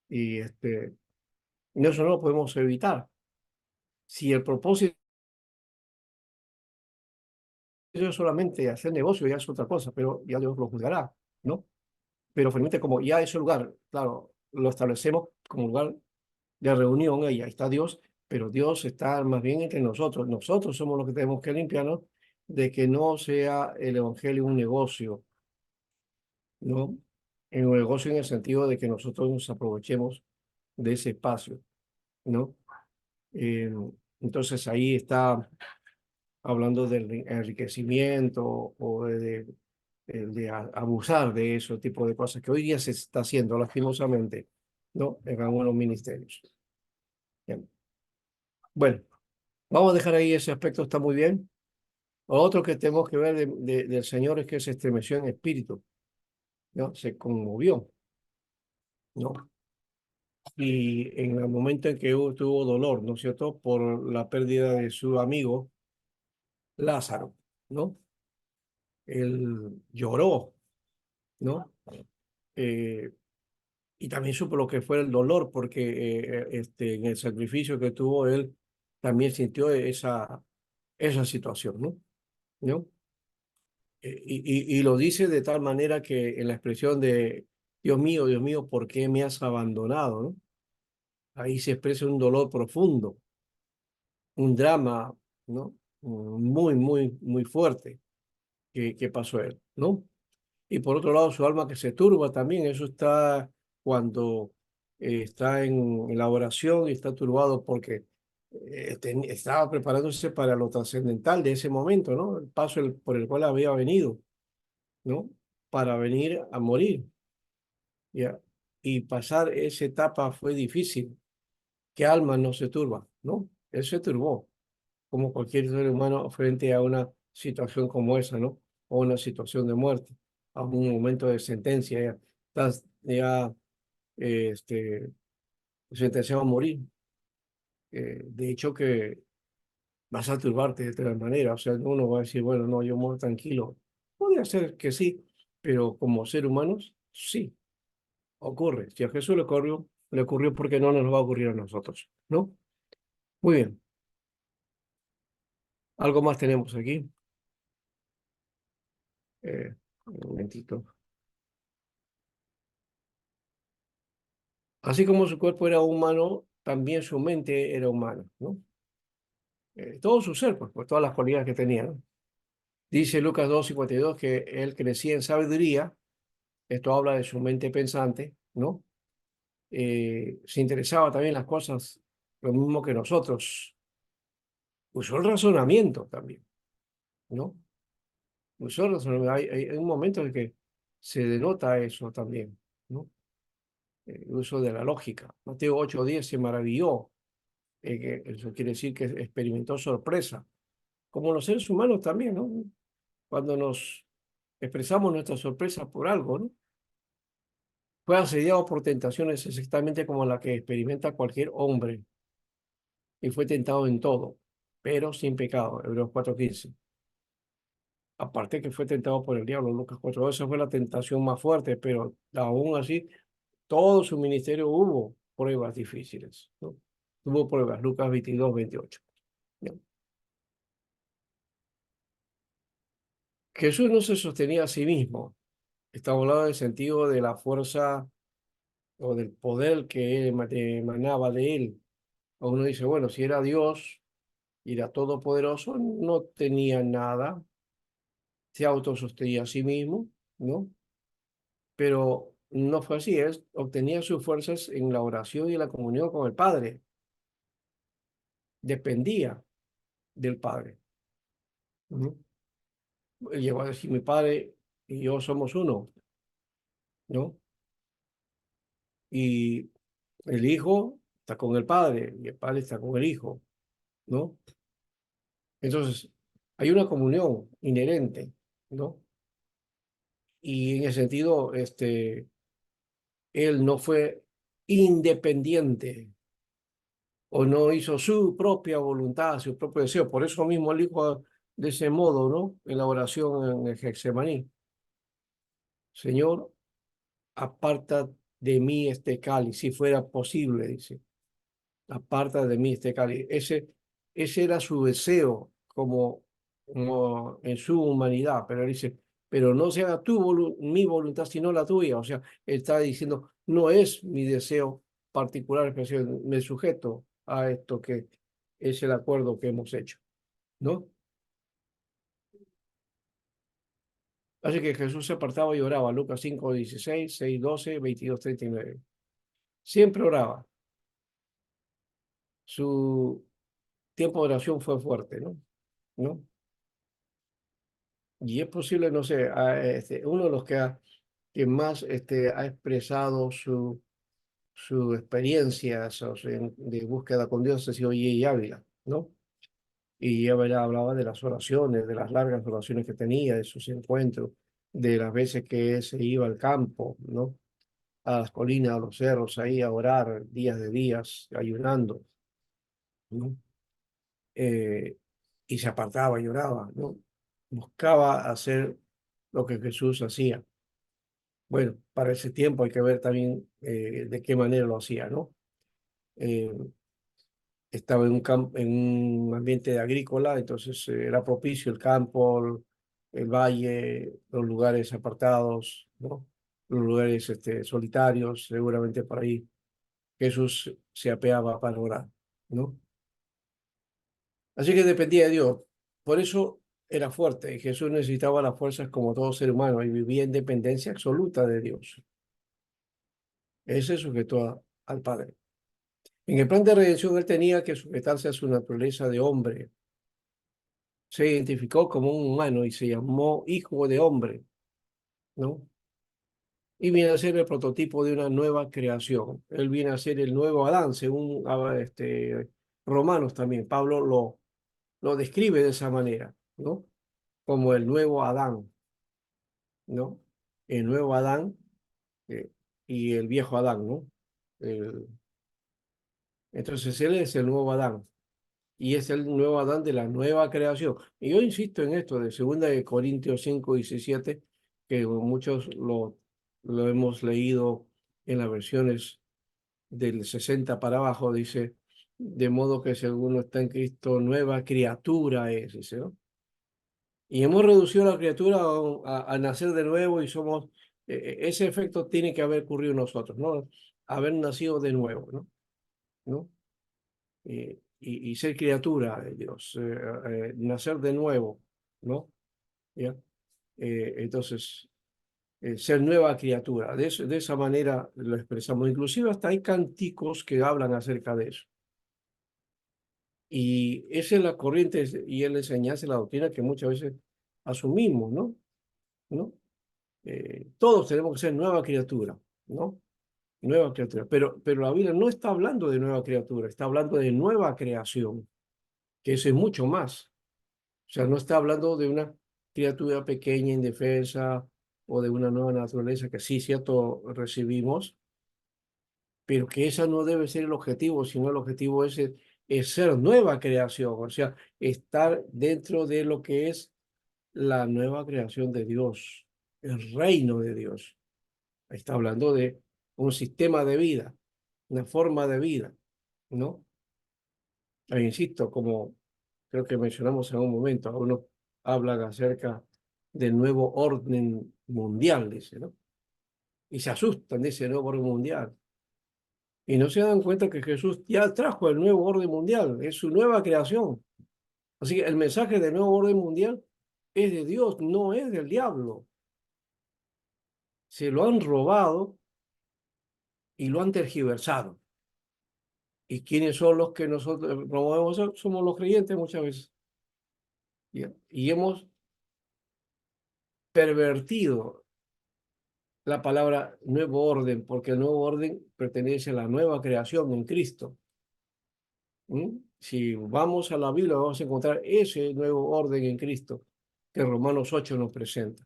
Y eso no lo podemos evitar. Si el propósito es solamente hacer negocio, ya es otra cosa, pero ya Dios lo juzgará, ¿no? Pero finalmente como ya ese lugar, claro, lo establecemos como lugar de reunión, y ahí está Dios, pero Dios está más bien entre nosotros. Nosotros somos los que tenemos que limpiarnos de que no sea el evangelio un negocio, ¿no? En un negocio en el sentido de que nosotros nos aprovechemos de ese espacio, ¿no? Eh, entonces ahí está hablando del enriquecimiento o de abusar de ese tipo de cosas que hoy día se está haciendo lastimosamente, ¿no? En algunos ministerios. Bien. Bueno, vamos a dejar ahí ese aspecto, está muy bien. Otro que tenemos que ver del Señor es que se estremeció en espíritu, ¿no? Se conmovió, ¿no? Y en el momento en que tuvo dolor, ¿no es cierto? Por la pérdida de su amigo Lázaro, ¿no? Él lloró, ¿no? Eh, y también supo lo que fue el dolor, porque en el sacrificio que tuvo él, también sintió esa situación, ¿no? ¿No? Y lo dice de tal manera que en la expresión de Dios mío, ¿por qué me has abandonado? ¿No? Ahí se expresa un dolor profundo, un drama, ¿no? Muy, muy, muy fuerte que pasó él, ¿no? Y por otro lado, su alma que se turba también, eso está cuando está en la oración y está turbado porque estaba preparándose para lo trascendental de ese momento, ¿no? El paso por el cual había venido, ¿no? Para venir a morir, ¿ya? Y pasar esa etapa fue difícil. ¿Qué alma no se turba, no? Él se turbó, como cualquier ser humano frente a una situación como esa, ¿no? O una situación de muerte, a un momento de sentencia, ya estás ya sentenciado a morir. De hecho que vas a turbarte de tal manera, o sea, uno va a decir, bueno, no, yo muero tranquilo. Podría ser que sí, pero como ser humanos, sí, ocurre. Si a Jesús le ocurrió porque no nos va a ocurrir a nosotros, ¿no? Muy bien, algo más tenemos aquí. Un momentito. Así como su cuerpo era humano, también su mente era humana, ¿no? Todo su ser, pues, por todas las cualidades que tenía, ¿no? Dice Lucas 2:52 que él crecía en sabiduría, esto habla de su mente pensante, ¿no? Se interesaba también en las cosas, lo mismo que nosotros. Usó el razonamiento también, ¿no? Usó el razonamiento. Hay un momento en que se denota eso también, ¿no? El uso de la lógica. Mateo 8:10 se maravilló, que eso quiere decir que experimentó sorpresa, como los seres humanos también, ¿no? Cuando nos expresamos nuestra sorpresa por algo, ¿no? Fue asediado por tentaciones exactamente como la que experimenta cualquier hombre y fue tentado en todo, pero sin pecado, Hebreos 4:15. Aparte que fue tentado por el diablo, Lucas 4, esa fue la tentación más fuerte, pero aún así, todo su ministerio hubo pruebas difíciles, ¿no? Hubo pruebas, Lucas 22:28. ¿No? Jesús no se sostenía a sí mismo, estamos hablando del sentido de la fuerza o del poder que emanaba de él. O uno dice, bueno, si era Dios y era todopoderoso, no tenía nada, se autosostenía a sí mismo, ¿no? Pero no fue así, él obtenía sus fuerzas en la oración y la comunión con el Padre, dependía del Padre, ¿no? Él llegó a decir, mi Padre y yo somos uno, ¿no? Y el Hijo está con el Padre y el Padre está con el Hijo, ¿no? Entonces, hay una comunión inherente, ¿no? Y en ese sentido, él no fue independiente o no hizo su propia voluntad, su propio deseo. Por eso mismo él dijo de ese modo, ¿no? En la oración en el Getsemaní, Señor, aparta de mí este cáliz, si fuera posible, dice, aparta de mí este cáliz. Ese era su deseo como en su humanidad, pero él dice, pero no se haga mi voluntad, sino la tuya. O sea, él está diciendo, no es mi deseo particular, especial, me sujeto a esto que es el acuerdo que hemos hecho, ¿no? Así que Jesús se apartaba y oraba, Lucas 5:16, 6:12, 22:39. Siempre oraba. Su tiempo de oración fue fuerte, ¿no? ¿No? Y es posible, no sé, uno de los que más ha expresado su experiencia de búsqueda con Dios ha sido Ye Ávila, ¿no? Y Ávila hablaba de las oraciones, de las largas oraciones que tenía, de sus encuentros, de las veces que se iba al campo, ¿no? A las colinas, a los cerros, ahí a orar días de días, ayunando, ¿no? Eh, y se apartaba y oraba, ¿no? Buscaba hacer lo que Jesús hacía. Bueno, para ese tiempo hay que ver también de qué manera lo hacía, ¿no? Eh, Estaba en un ambiente agrícola, entonces era propicio el campo, el valle, los lugares apartados, ¿no? Los lugares solitarios, seguramente por ahí Jesús se apeaba para orar, ¿no? Así que dependía de Dios. Por eso era fuerte y Jesús necesitaba las fuerzas como todo ser humano y vivía en dependencia absoluta de Dios. Ese sujetó al Padre. En el plan de redención él tenía que sujetarse a su naturaleza de hombre. Se identificó como un humano y se llamó hijo de hombre, ¿no? Y viene a ser el prototipo de una nueva creación. Él viene a ser el nuevo Adán, según Romanos también. Pablo lo describe de esa manera, ¿no? Como el nuevo Adán, ¿no? El nuevo Adán eh, y el viejo Adán, ¿no? El- entonces él es el nuevo Adán y es el nuevo Adán de la nueva creación. Y yo insisto en esto de 2 Corintios 5:17, que muchos lo hemos leído en las versiones del 60 para abajo, dice, de modo que si alguno está en Cristo, nueva criatura es, dice, ¿no? Y hemos reducido a la criatura a nacer de nuevo y somos, ese efecto tiene que haber ocurrido en nosotros, ¿no? Haber nacido de nuevo, ¿no? ¿No? Y ser criatura de Dios, nacer de nuevo, ¿no? ¿Ya? Entonces, ser nueva criatura, de esa manera lo expresamos. Inclusive hasta hay cánticos que hablan acerca de eso. Y esa es la corriente y es la enseñanza, la doctrina que muchas veces asumimos, ¿no? ¿No? Todos tenemos que ser nueva criatura, ¿no? Nueva criatura. Pero la Biblia no está hablando de nueva criatura, está hablando de nueva creación, que eso es mucho más. O sea, no está hablando de una criatura pequeña, indefensa, o de una nueva naturaleza que sí, cierto, recibimos, pero que esa no debe ser el objetivo, sino el objetivo es ser nueva creación, o sea, estar dentro de lo que es la nueva creación de Dios, el reino de Dios. Está hablando de un sistema de vida, una forma de vida, ¿no? Insisto, como creo que mencionamos en un momento, algunos hablan acerca del nuevo orden mundial, dice, ¿no? Y se asustan de ese nuevo orden mundial. Y no se dan cuenta que Jesús ya trajo el nuevo orden mundial, es su nueva creación. Así que el mensaje del nuevo orden mundial es de Dios, no es del diablo. Se lo han robado y lo han tergiversado. ¿Y quiénes son los que nosotros promovemos? Somos los creyentes muchas veces. ¿Ya? Y hemos pervertido la palabra nuevo orden, porque el nuevo orden pertenece a la nueva creación en Cristo. ¿Mm? Si vamos a la Biblia, vamos a encontrar ese nuevo orden en Cristo que Romanos 8 nos presenta.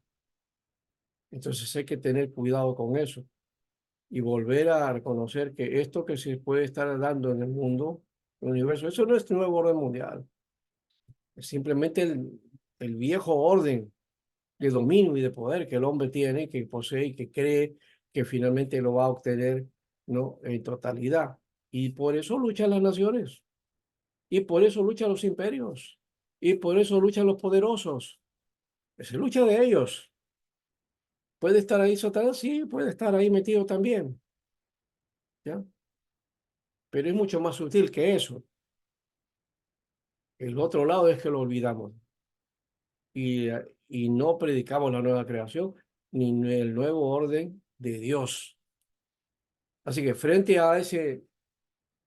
Entonces hay que tener cuidado con eso y volver a reconocer que esto que se puede estar dando en el mundo, en el universo, eso no es nuevo orden mundial. Es simplemente el viejo orden de dominio y de poder que el hombre tiene, que posee y que cree que finalmente lo va a obtener, ¿no? En totalidad. Y por eso luchan las naciones, y por eso luchan los imperios, y por eso luchan los poderosos. Se lucha de ellos. ¿Puede estar ahí Satanás? Sí, puede estar ahí metido también, ¿ya? Pero es mucho más sutil que eso. El otro lado es que lo olvidamos y no predicamos la nueva creación ni el nuevo orden de Dios. Así que frente a ese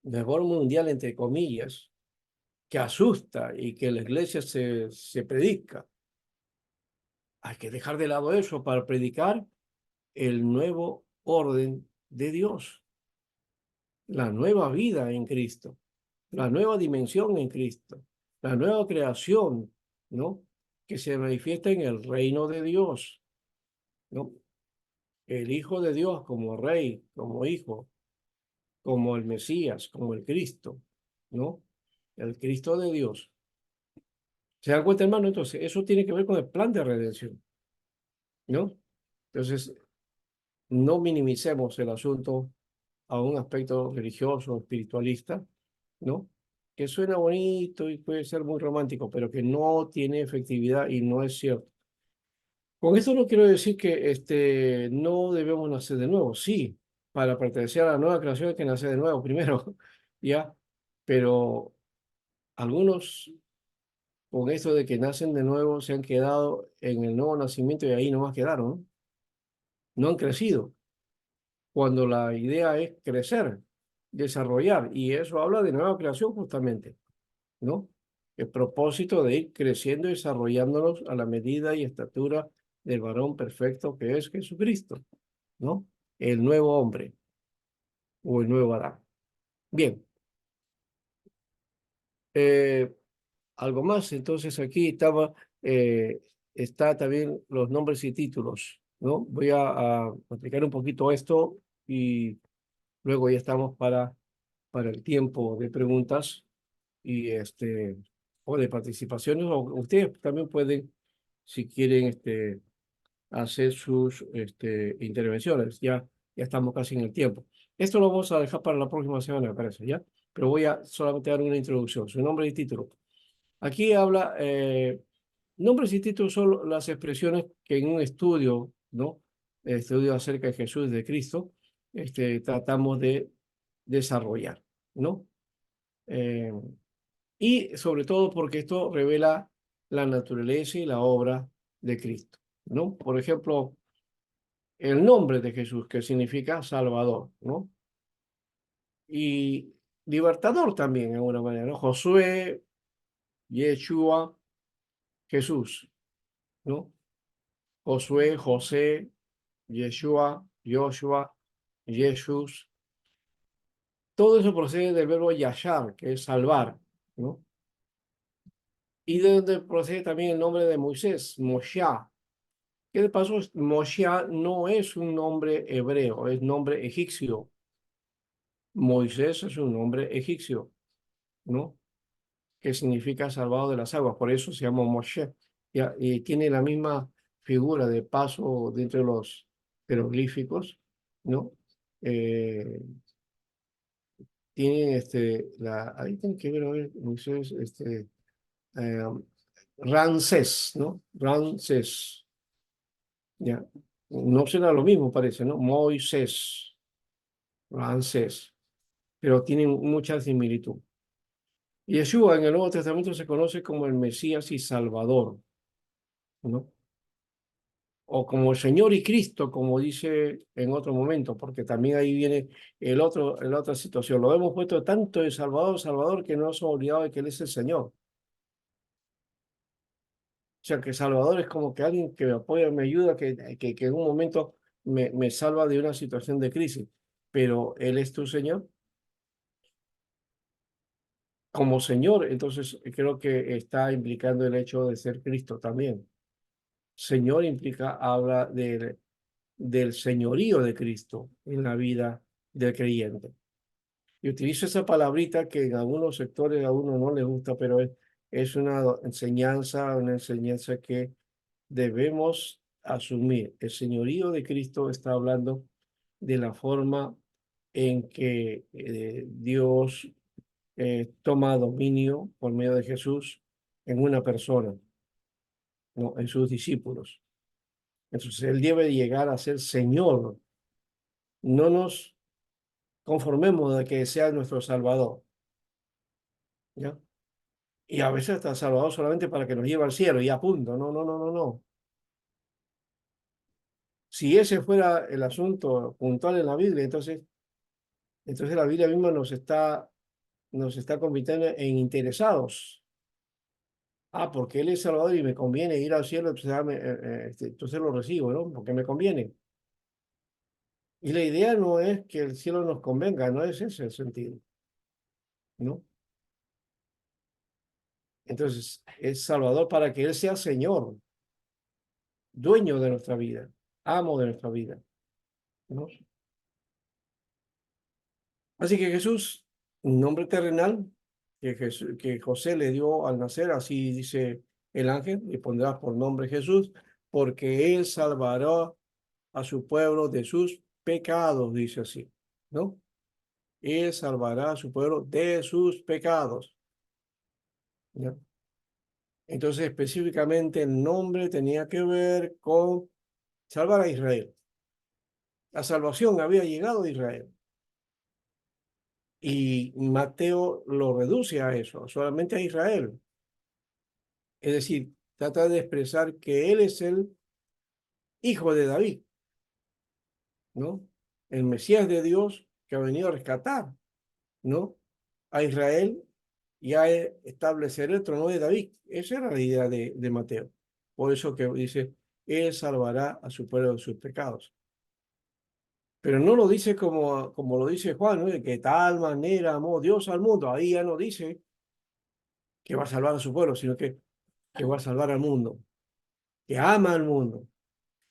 mejor mundial, entre comillas, que asusta y que la iglesia se predica, hay que dejar de lado eso para predicar el nuevo orden de Dios, la nueva vida en Cristo, la nueva dimensión en Cristo, la nueva creación, ¿no? Que se manifiesta en el reino de Dios, ¿no? El Hijo de Dios como Rey, como Hijo, como el Mesías, como el Cristo, ¿no? El Cristo de Dios. ¿Se dan cuenta, hermano? Entonces, eso tiene que ver con el plan de redención, ¿no? Entonces, no minimicemos el asunto a un aspecto religioso, espiritualista, ¿no? Que suena bonito y puede ser muy romántico, pero que no tiene efectividad y no es cierto. Con esto no quiero decir que no debemos nacer de nuevo. Sí, para pertenecer a la nueva creación hay que nacer de nuevo primero, ¿ya? Pero algunos con esto de que nacen de nuevo se han quedado en el nuevo nacimiento y ahí nomás quedaron, ¿no? No han crecido, cuando la idea es crecer, desarrollar. Y eso habla de nueva creación justamente, ¿no? El propósito de ir creciendo y desarrollándonos a la medida y estatura del varón perfecto que es Jesucristo, ¿no? El nuevo hombre o el nuevo Adán. Bien, eh, algo más. Entonces aquí está también los nombres y títulos, ¿no? Voy a explicar un poquito esto y luego ya estamos para el tiempo de preguntas y o de participaciones, o ustedes también pueden, si quieren, hacer sus intervenciones. Ya estamos casi en el tiempo. Esto lo vamos a dejar para la próxima semana, me parece, ¿ya? Pero voy a solamente dar una introducción, su nombre y título. Aquí habla, nombres y títulos son las expresiones que en un estudio, ¿no? Estudio acerca de Jesús, de Cristo, tratamos de desarrollar, ¿no? Eh, y sobre todo porque esto revela la naturaleza y la obra de Cristo, ¿no? Por ejemplo, el nombre de Jesús, que significa Salvador, ¿no? Y libertador también, de alguna manera, ¿no? Josué, Yeshua, Jesús, ¿no? Josué, José, Yeshua, Joshua, Jesús. Todo eso procede del verbo yashar, que es salvar, ¿no? Y de donde procede también el nombre de Moisés, Moshe. ¿Qué de paso? Moshe no es un nombre hebreo, es nombre egipcio. Moisés es un nombre egipcio, ¿no? Que significa salvado de las aguas, por eso se llama Moshe. Ya, y tiene la misma figura de paso dentro de los jeroglíficos, ¿no? Eh, Tienen ahí tienen que ver, a ver, Moisés, eh, Ramsés, ¿no? Ramsés, ya. No será lo mismo, parece, ¿no? Moisés, Ramsés, pero tienen mucha similitud. Yeshua en el Nuevo Testamento se conoce como el Mesías y Salvador, ¿no? O como el Señor y Cristo, como dice en otro momento, porque también ahí viene la otra situación. Lo hemos puesto tanto de Salvador, Salvador, que nos hemos olvidado de que Él es el Señor. O sea, que Salvador es como que alguien que me apoya, me ayuda, que en un momento me salva de una situación de crisis. Pero Él es tu Señor. Como Señor, entonces creo que está implicando el hecho de ser Cristo también. Señor habla del señorío de Cristo en la vida del creyente. Y utilizo esa palabrita que en algunos sectores a uno no le gusta, pero es una enseñanza que debemos asumir. El señorío de Cristo está hablando de la forma en que Dios toma dominio por medio de Jesús en una persona, ¿no? En sus discípulos. Entonces, Él debe llegar a ser Señor. No nos conformemos de que sea nuestro Salvador, ¿ya? Y a veces está Salvador solamente para que nos lleve al cielo y a punto. No, no, no, no, no. Si ese fuera el asunto puntual en la Biblia, entonces la Biblia misma nos está convirtiendo en interesados. Ah, porque Él es Salvador y me conviene ir al cielo, entonces, entonces lo recibo, ¿no? Porque me conviene. Y la idea no es que el cielo nos convenga, no es ese el sentido, ¿no? Entonces, es Salvador para que Él sea Señor, dueño de nuestra vida, amo de nuestra vida, ¿no? Así que Jesús, un nombre terrenal que José le dio al nacer, así dice el ángel, le pondrás por nombre Jesús, porque Él salvará a su pueblo de sus pecados, dice así, ¿no? Él salvará a su pueblo de sus pecados, ¿ya? Entonces, específicamente el nombre tenía que ver con salvar a Israel. La salvación había llegado a Israel. Y Mateo lo reduce a eso, solamente a Israel. Es decir, trata de expresar que él es el hijo de David, ¿no? El Mesías de Dios que ha venido a rescatar ¿no? A Israel y a establecer el trono de David. Esa era la idea de Mateo. Por eso que dice, Él salvará a su pueblo de sus pecados. Pero no lo dice como lo dice Juan, ¿no? De que tal manera amó Dios al mundo. Ahí ya no dice que va a salvar a su pueblo, sino que va a salvar al mundo, que ama al mundo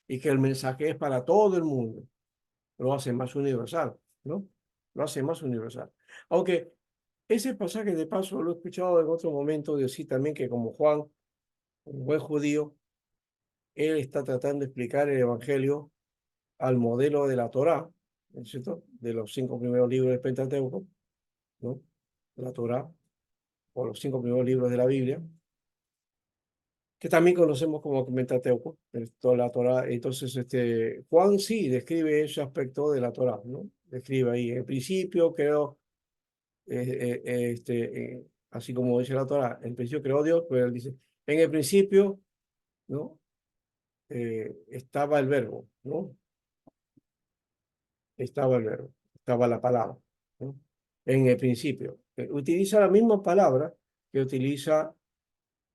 y que el mensaje es para todo el mundo. Lo hace más universal, ¿no? Lo hace más universal. Aunque ese pasaje de paso lo he escuchado en otro momento decir también que como Juan, un buen judío, él está tratando de explicar el Evangelio al modelo de la Torá, ¿no es cierto? De los 5 primeros libros del Pentateuco, ¿no? La Torá, o los 5 primeros libros de la Biblia, que también conocemos como Pentateuco, toda la Torá. Entonces, Juan sí describe ese aspecto de la Torá, ¿no? Describe ahí, en principio creo, así como dice la Torá, en principio creó Dios, pero él dice, en el principio, ¿no? Estaba el verbo, ¿no? Estaba el verbo, estaba la palabra, ¿no? En el principio. Utiliza la misma palabra que utiliza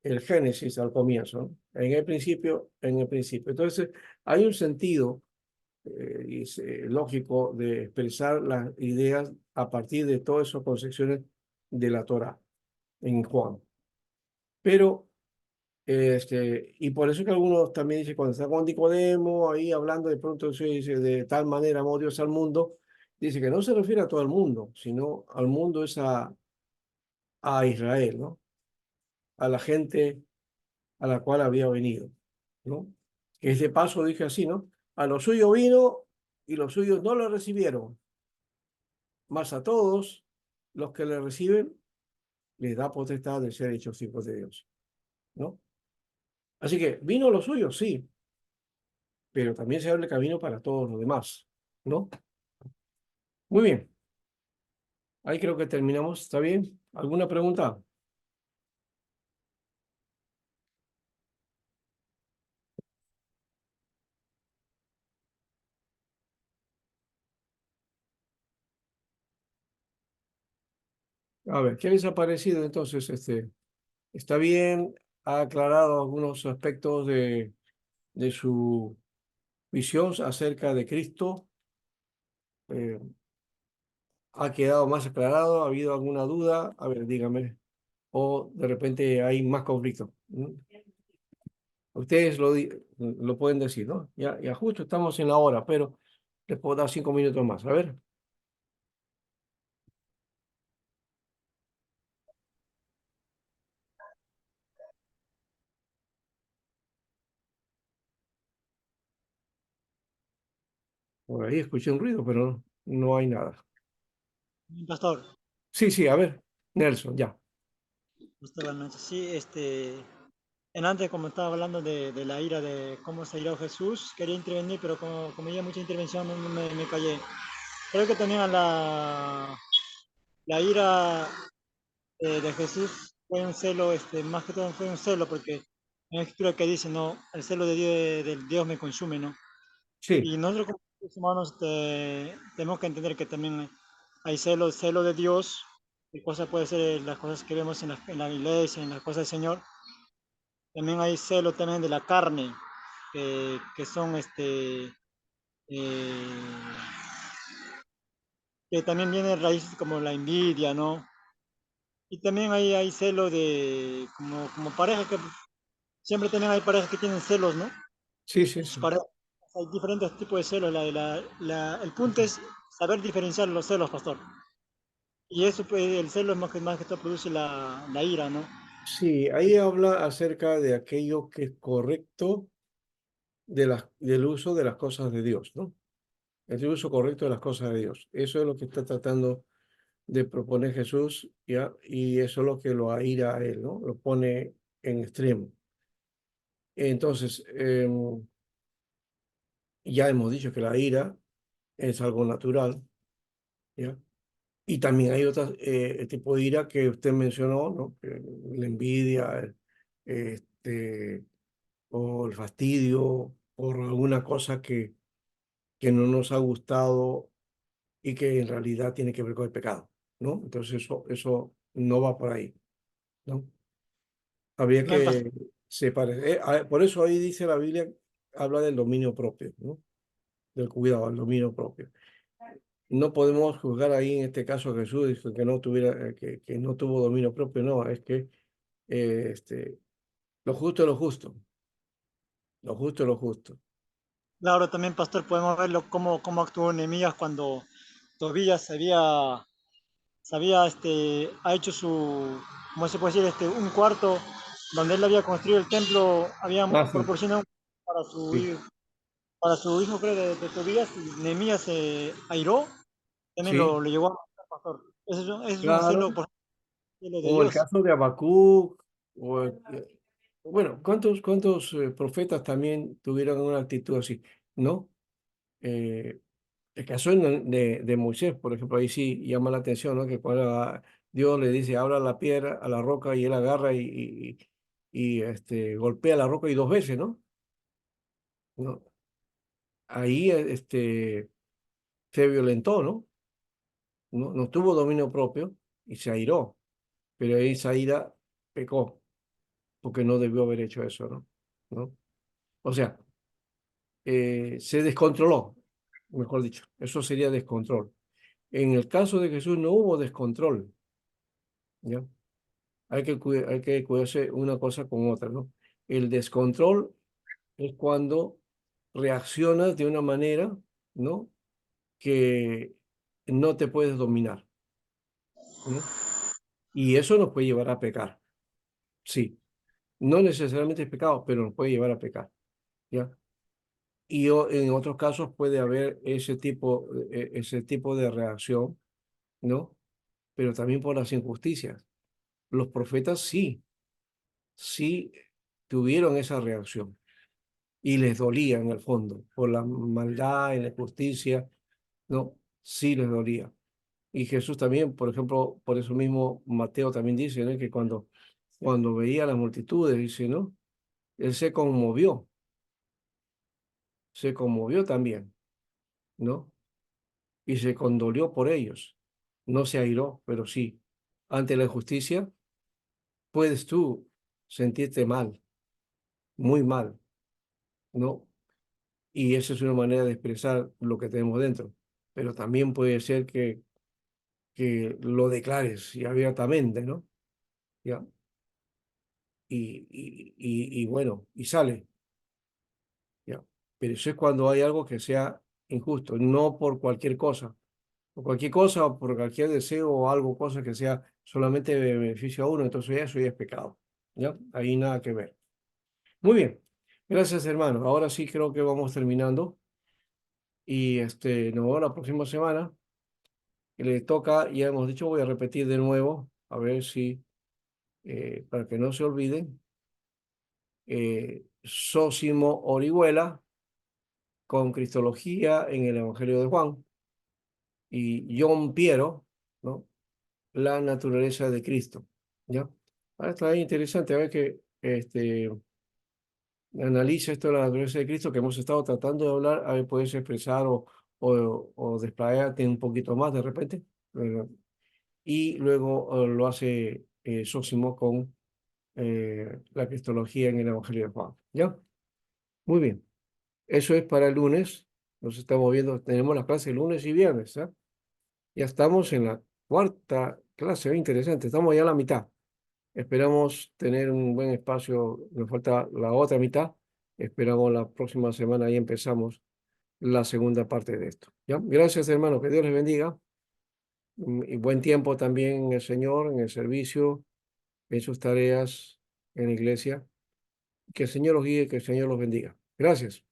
el Génesis al comienzo, ¿no? En el principio, en el principio. Entonces, hay un sentido lógico de expresar las ideas a partir de todas esas concepciones de la Torah en Juan. Pero, y por eso que algunos también dicen, cuando está con Nicodemo, ahí hablando de pronto, se dice, de tal manera amó Dios al mundo, dice que no se refiere a todo el mundo, sino al mundo es a Israel, ¿no? A la gente a la cual había venido, ¿no? Que ese paso dije así, ¿no? A lo suyo vino y los suyos no lo recibieron, mas a todos los que le reciben les da potestad de ser hechos hijos de Dios, ¿no? Así que vino lo suyo, sí, pero también se abre camino para todos los demás, ¿no? Muy bien, ahí creo que terminamos, ¿está bien? ¿Alguna pregunta? A ver, ¿qué les ha parecido entonces? ¿Está bien? ¿Ha aclarado algunos aspectos de su visión acerca de Cristo? Eh, ¿Ha quedado más aclarado? ¿Ha habido alguna duda? A ver, dígame. O de repente hay más conflicto. Ustedes lo pueden decir, ¿no? Ya justo estamos en la hora, pero les puedo dar 5 minutos más. A ver. Por ahí escuché un ruido, pero no hay nada. Pastor, Sí, sí, a ver. Nelson, ya. buenas noches. Sí, en antes como estaba hablando de la ira, de cómo se irá Jesús, quería intervenir, pero como ya mucha intervención me callé. Creo que también la ira de Jesús fue un celo, más que todo fue un celo, porque en la escritura que dice, no, el celo del Dios me consume, ¿no? Sí, Y nosotros como seres humanos tenemos que entender que también hay celo de Dios, y cosas puede ser las cosas que vemos en la iglesia, en las cosas del Señor. También hay celo también de la carne, que son eh, que también vienen raíces como la envidia, ¿no? Y también hay celo de como pareja, que siempre también hay parejas que tienen celos, ¿no? sí, sí, Sus sí. parejas, hay diferentes tipos de celos. El punto es saber diferenciar los celos, pastor. Y eso, pues, el celo es más que todo produce la ira, ¿no? Sí, ahí habla acerca de aquello que es correcto del uso de las cosas de Dios, ¿no? El uso correcto de las cosas de Dios. Eso es lo que está tratando de proponer Jesús, ¿ya? Y eso es lo que lo aira a él, ¿no? Lo pone en extremo. Entonces, ya hemos dicho que la ira es algo natural, ¿ya? Y también hay otro tipo de ira que usted mencionó, ¿no? La envidia, este, o el fastidio por alguna cosa que no nos ha gustado y que en realidad tiene que ver con el pecado, ¿no? Entonces eso no va por ahí, ¿no? Habría Amén, pastor. que separar. Por eso ahí dice la Biblia, habla del dominio propio, ¿no? Del cuidado, del dominio propio. No podemos juzgar ahí en este caso a Jesús, dijo que no tuviera, que no tuvo dominio propio, no, es que lo justo es lo justo, lo justo es lo justo. Claro, también, pastor, podemos verlo cómo actuó Nehemías cuando Tobías ha hecho ¿cómo se puede decir? Un cuarto donde él había construido el templo, había Ah, sí, proporcionado para su, sí, hi- para su hijo, creo, de Tobías, y Nehemías se airó, también sí, lo llevó a matar, pastor. Ese es un claro, celo de como el Dios. caso de Habacuc, bueno, ¿cuántos profetas también tuvieron una actitud así? ¿No? Eh, el caso de Moisés, por ejemplo, ahí sí llama la atención, ¿no? Que cuando Dios le dice, abra la piedra a la roca y él agarra y golpea la roca y 2 veces, ¿no? ¿No? Ahí se violentó, ¿no? No tuvo dominio propio y se airó, pero ahí esa ira pecó porque no debió haber hecho eso, ¿no? ¿No? O sea, se descontroló, mejor dicho, eso sería descontrol. En el caso de Jesús no hubo descontrol, ¿ya? Hay que cuidarse una cosa con otra, ¿no? El descontrol es cuando reaccionas de una manera, ¿no? Que no te puedes dominar, ¿no? Y eso nos puede llevar a pecar, sí. No necesariamente es pecado, pero nos puede llevar a pecar, ¿ya? Y en otros casos puede haber ese tipo de reacción, ¿no? Pero también por las injusticias. Los profetas sí tuvieron esa reacción y les dolía en el fondo, por la maldad y la injusticia, ¿no? Sí les dolía. Y Jesús también, por ejemplo, por eso mismo Mateo también dice, ¿no? Que cuando veía las multitudes, dice, ¿no? Él se conmovió también, ¿no? Y se condolió por ellos. No se airó, pero sí. Ante la injusticia, puedes tú sentirte mal, muy mal, ¿no? Y esa es una manera de expresar lo que tenemos dentro. Pero también puede ser que lo declares y abiertamente, ¿no? ¿Ya? Y bueno, y sale, ¿ya? Pero eso es cuando hay algo que sea injusto, no por cualquier cosa. Por cualquier cosa o por cualquier deseo o algo, cosa que sea solamente de beneficio a uno, entonces eso ya es pecado, ¿ya? Ahí nada que ver. Muy bien, gracias hermano. Ahora sí creo que vamos terminando y nos vemos la próxima semana. Que le toca, ya hemos dicho, voy a repetir de nuevo, a ver si, para que no se olviden, Sósimo Orihuela con Cristología en el Evangelio de Juan y John Piero, ¿no? La naturaleza de Cristo, ¿ya? Ahora está bien interesante, a ver que analiza esto de la naturaleza de Cristo que hemos estado tratando de hablar, a ver, puedes expresar o desplayarte un poquito más de repente, ¿verdad? Y luego lo hace Sósimo con la cristología en el Evangelio de Juan, ¿ya? Muy bien, eso es para el lunes, nos estamos viendo, tenemos las clases lunes y viernes, ¿ya? Ya estamos en la cuarta clase, interesante, estamos ya a la mitad. Esperamos tener un buen espacio, nos falta la otra mitad. Esperamos la próxima semana y empezamos la segunda parte de esto. ¿Ya? Gracias, hermano, que Dios les bendiga. Y buen tiempo también en el Señor, en el servicio, en sus tareas en la iglesia. Que el Señor los guíe, que el Señor los bendiga. Gracias.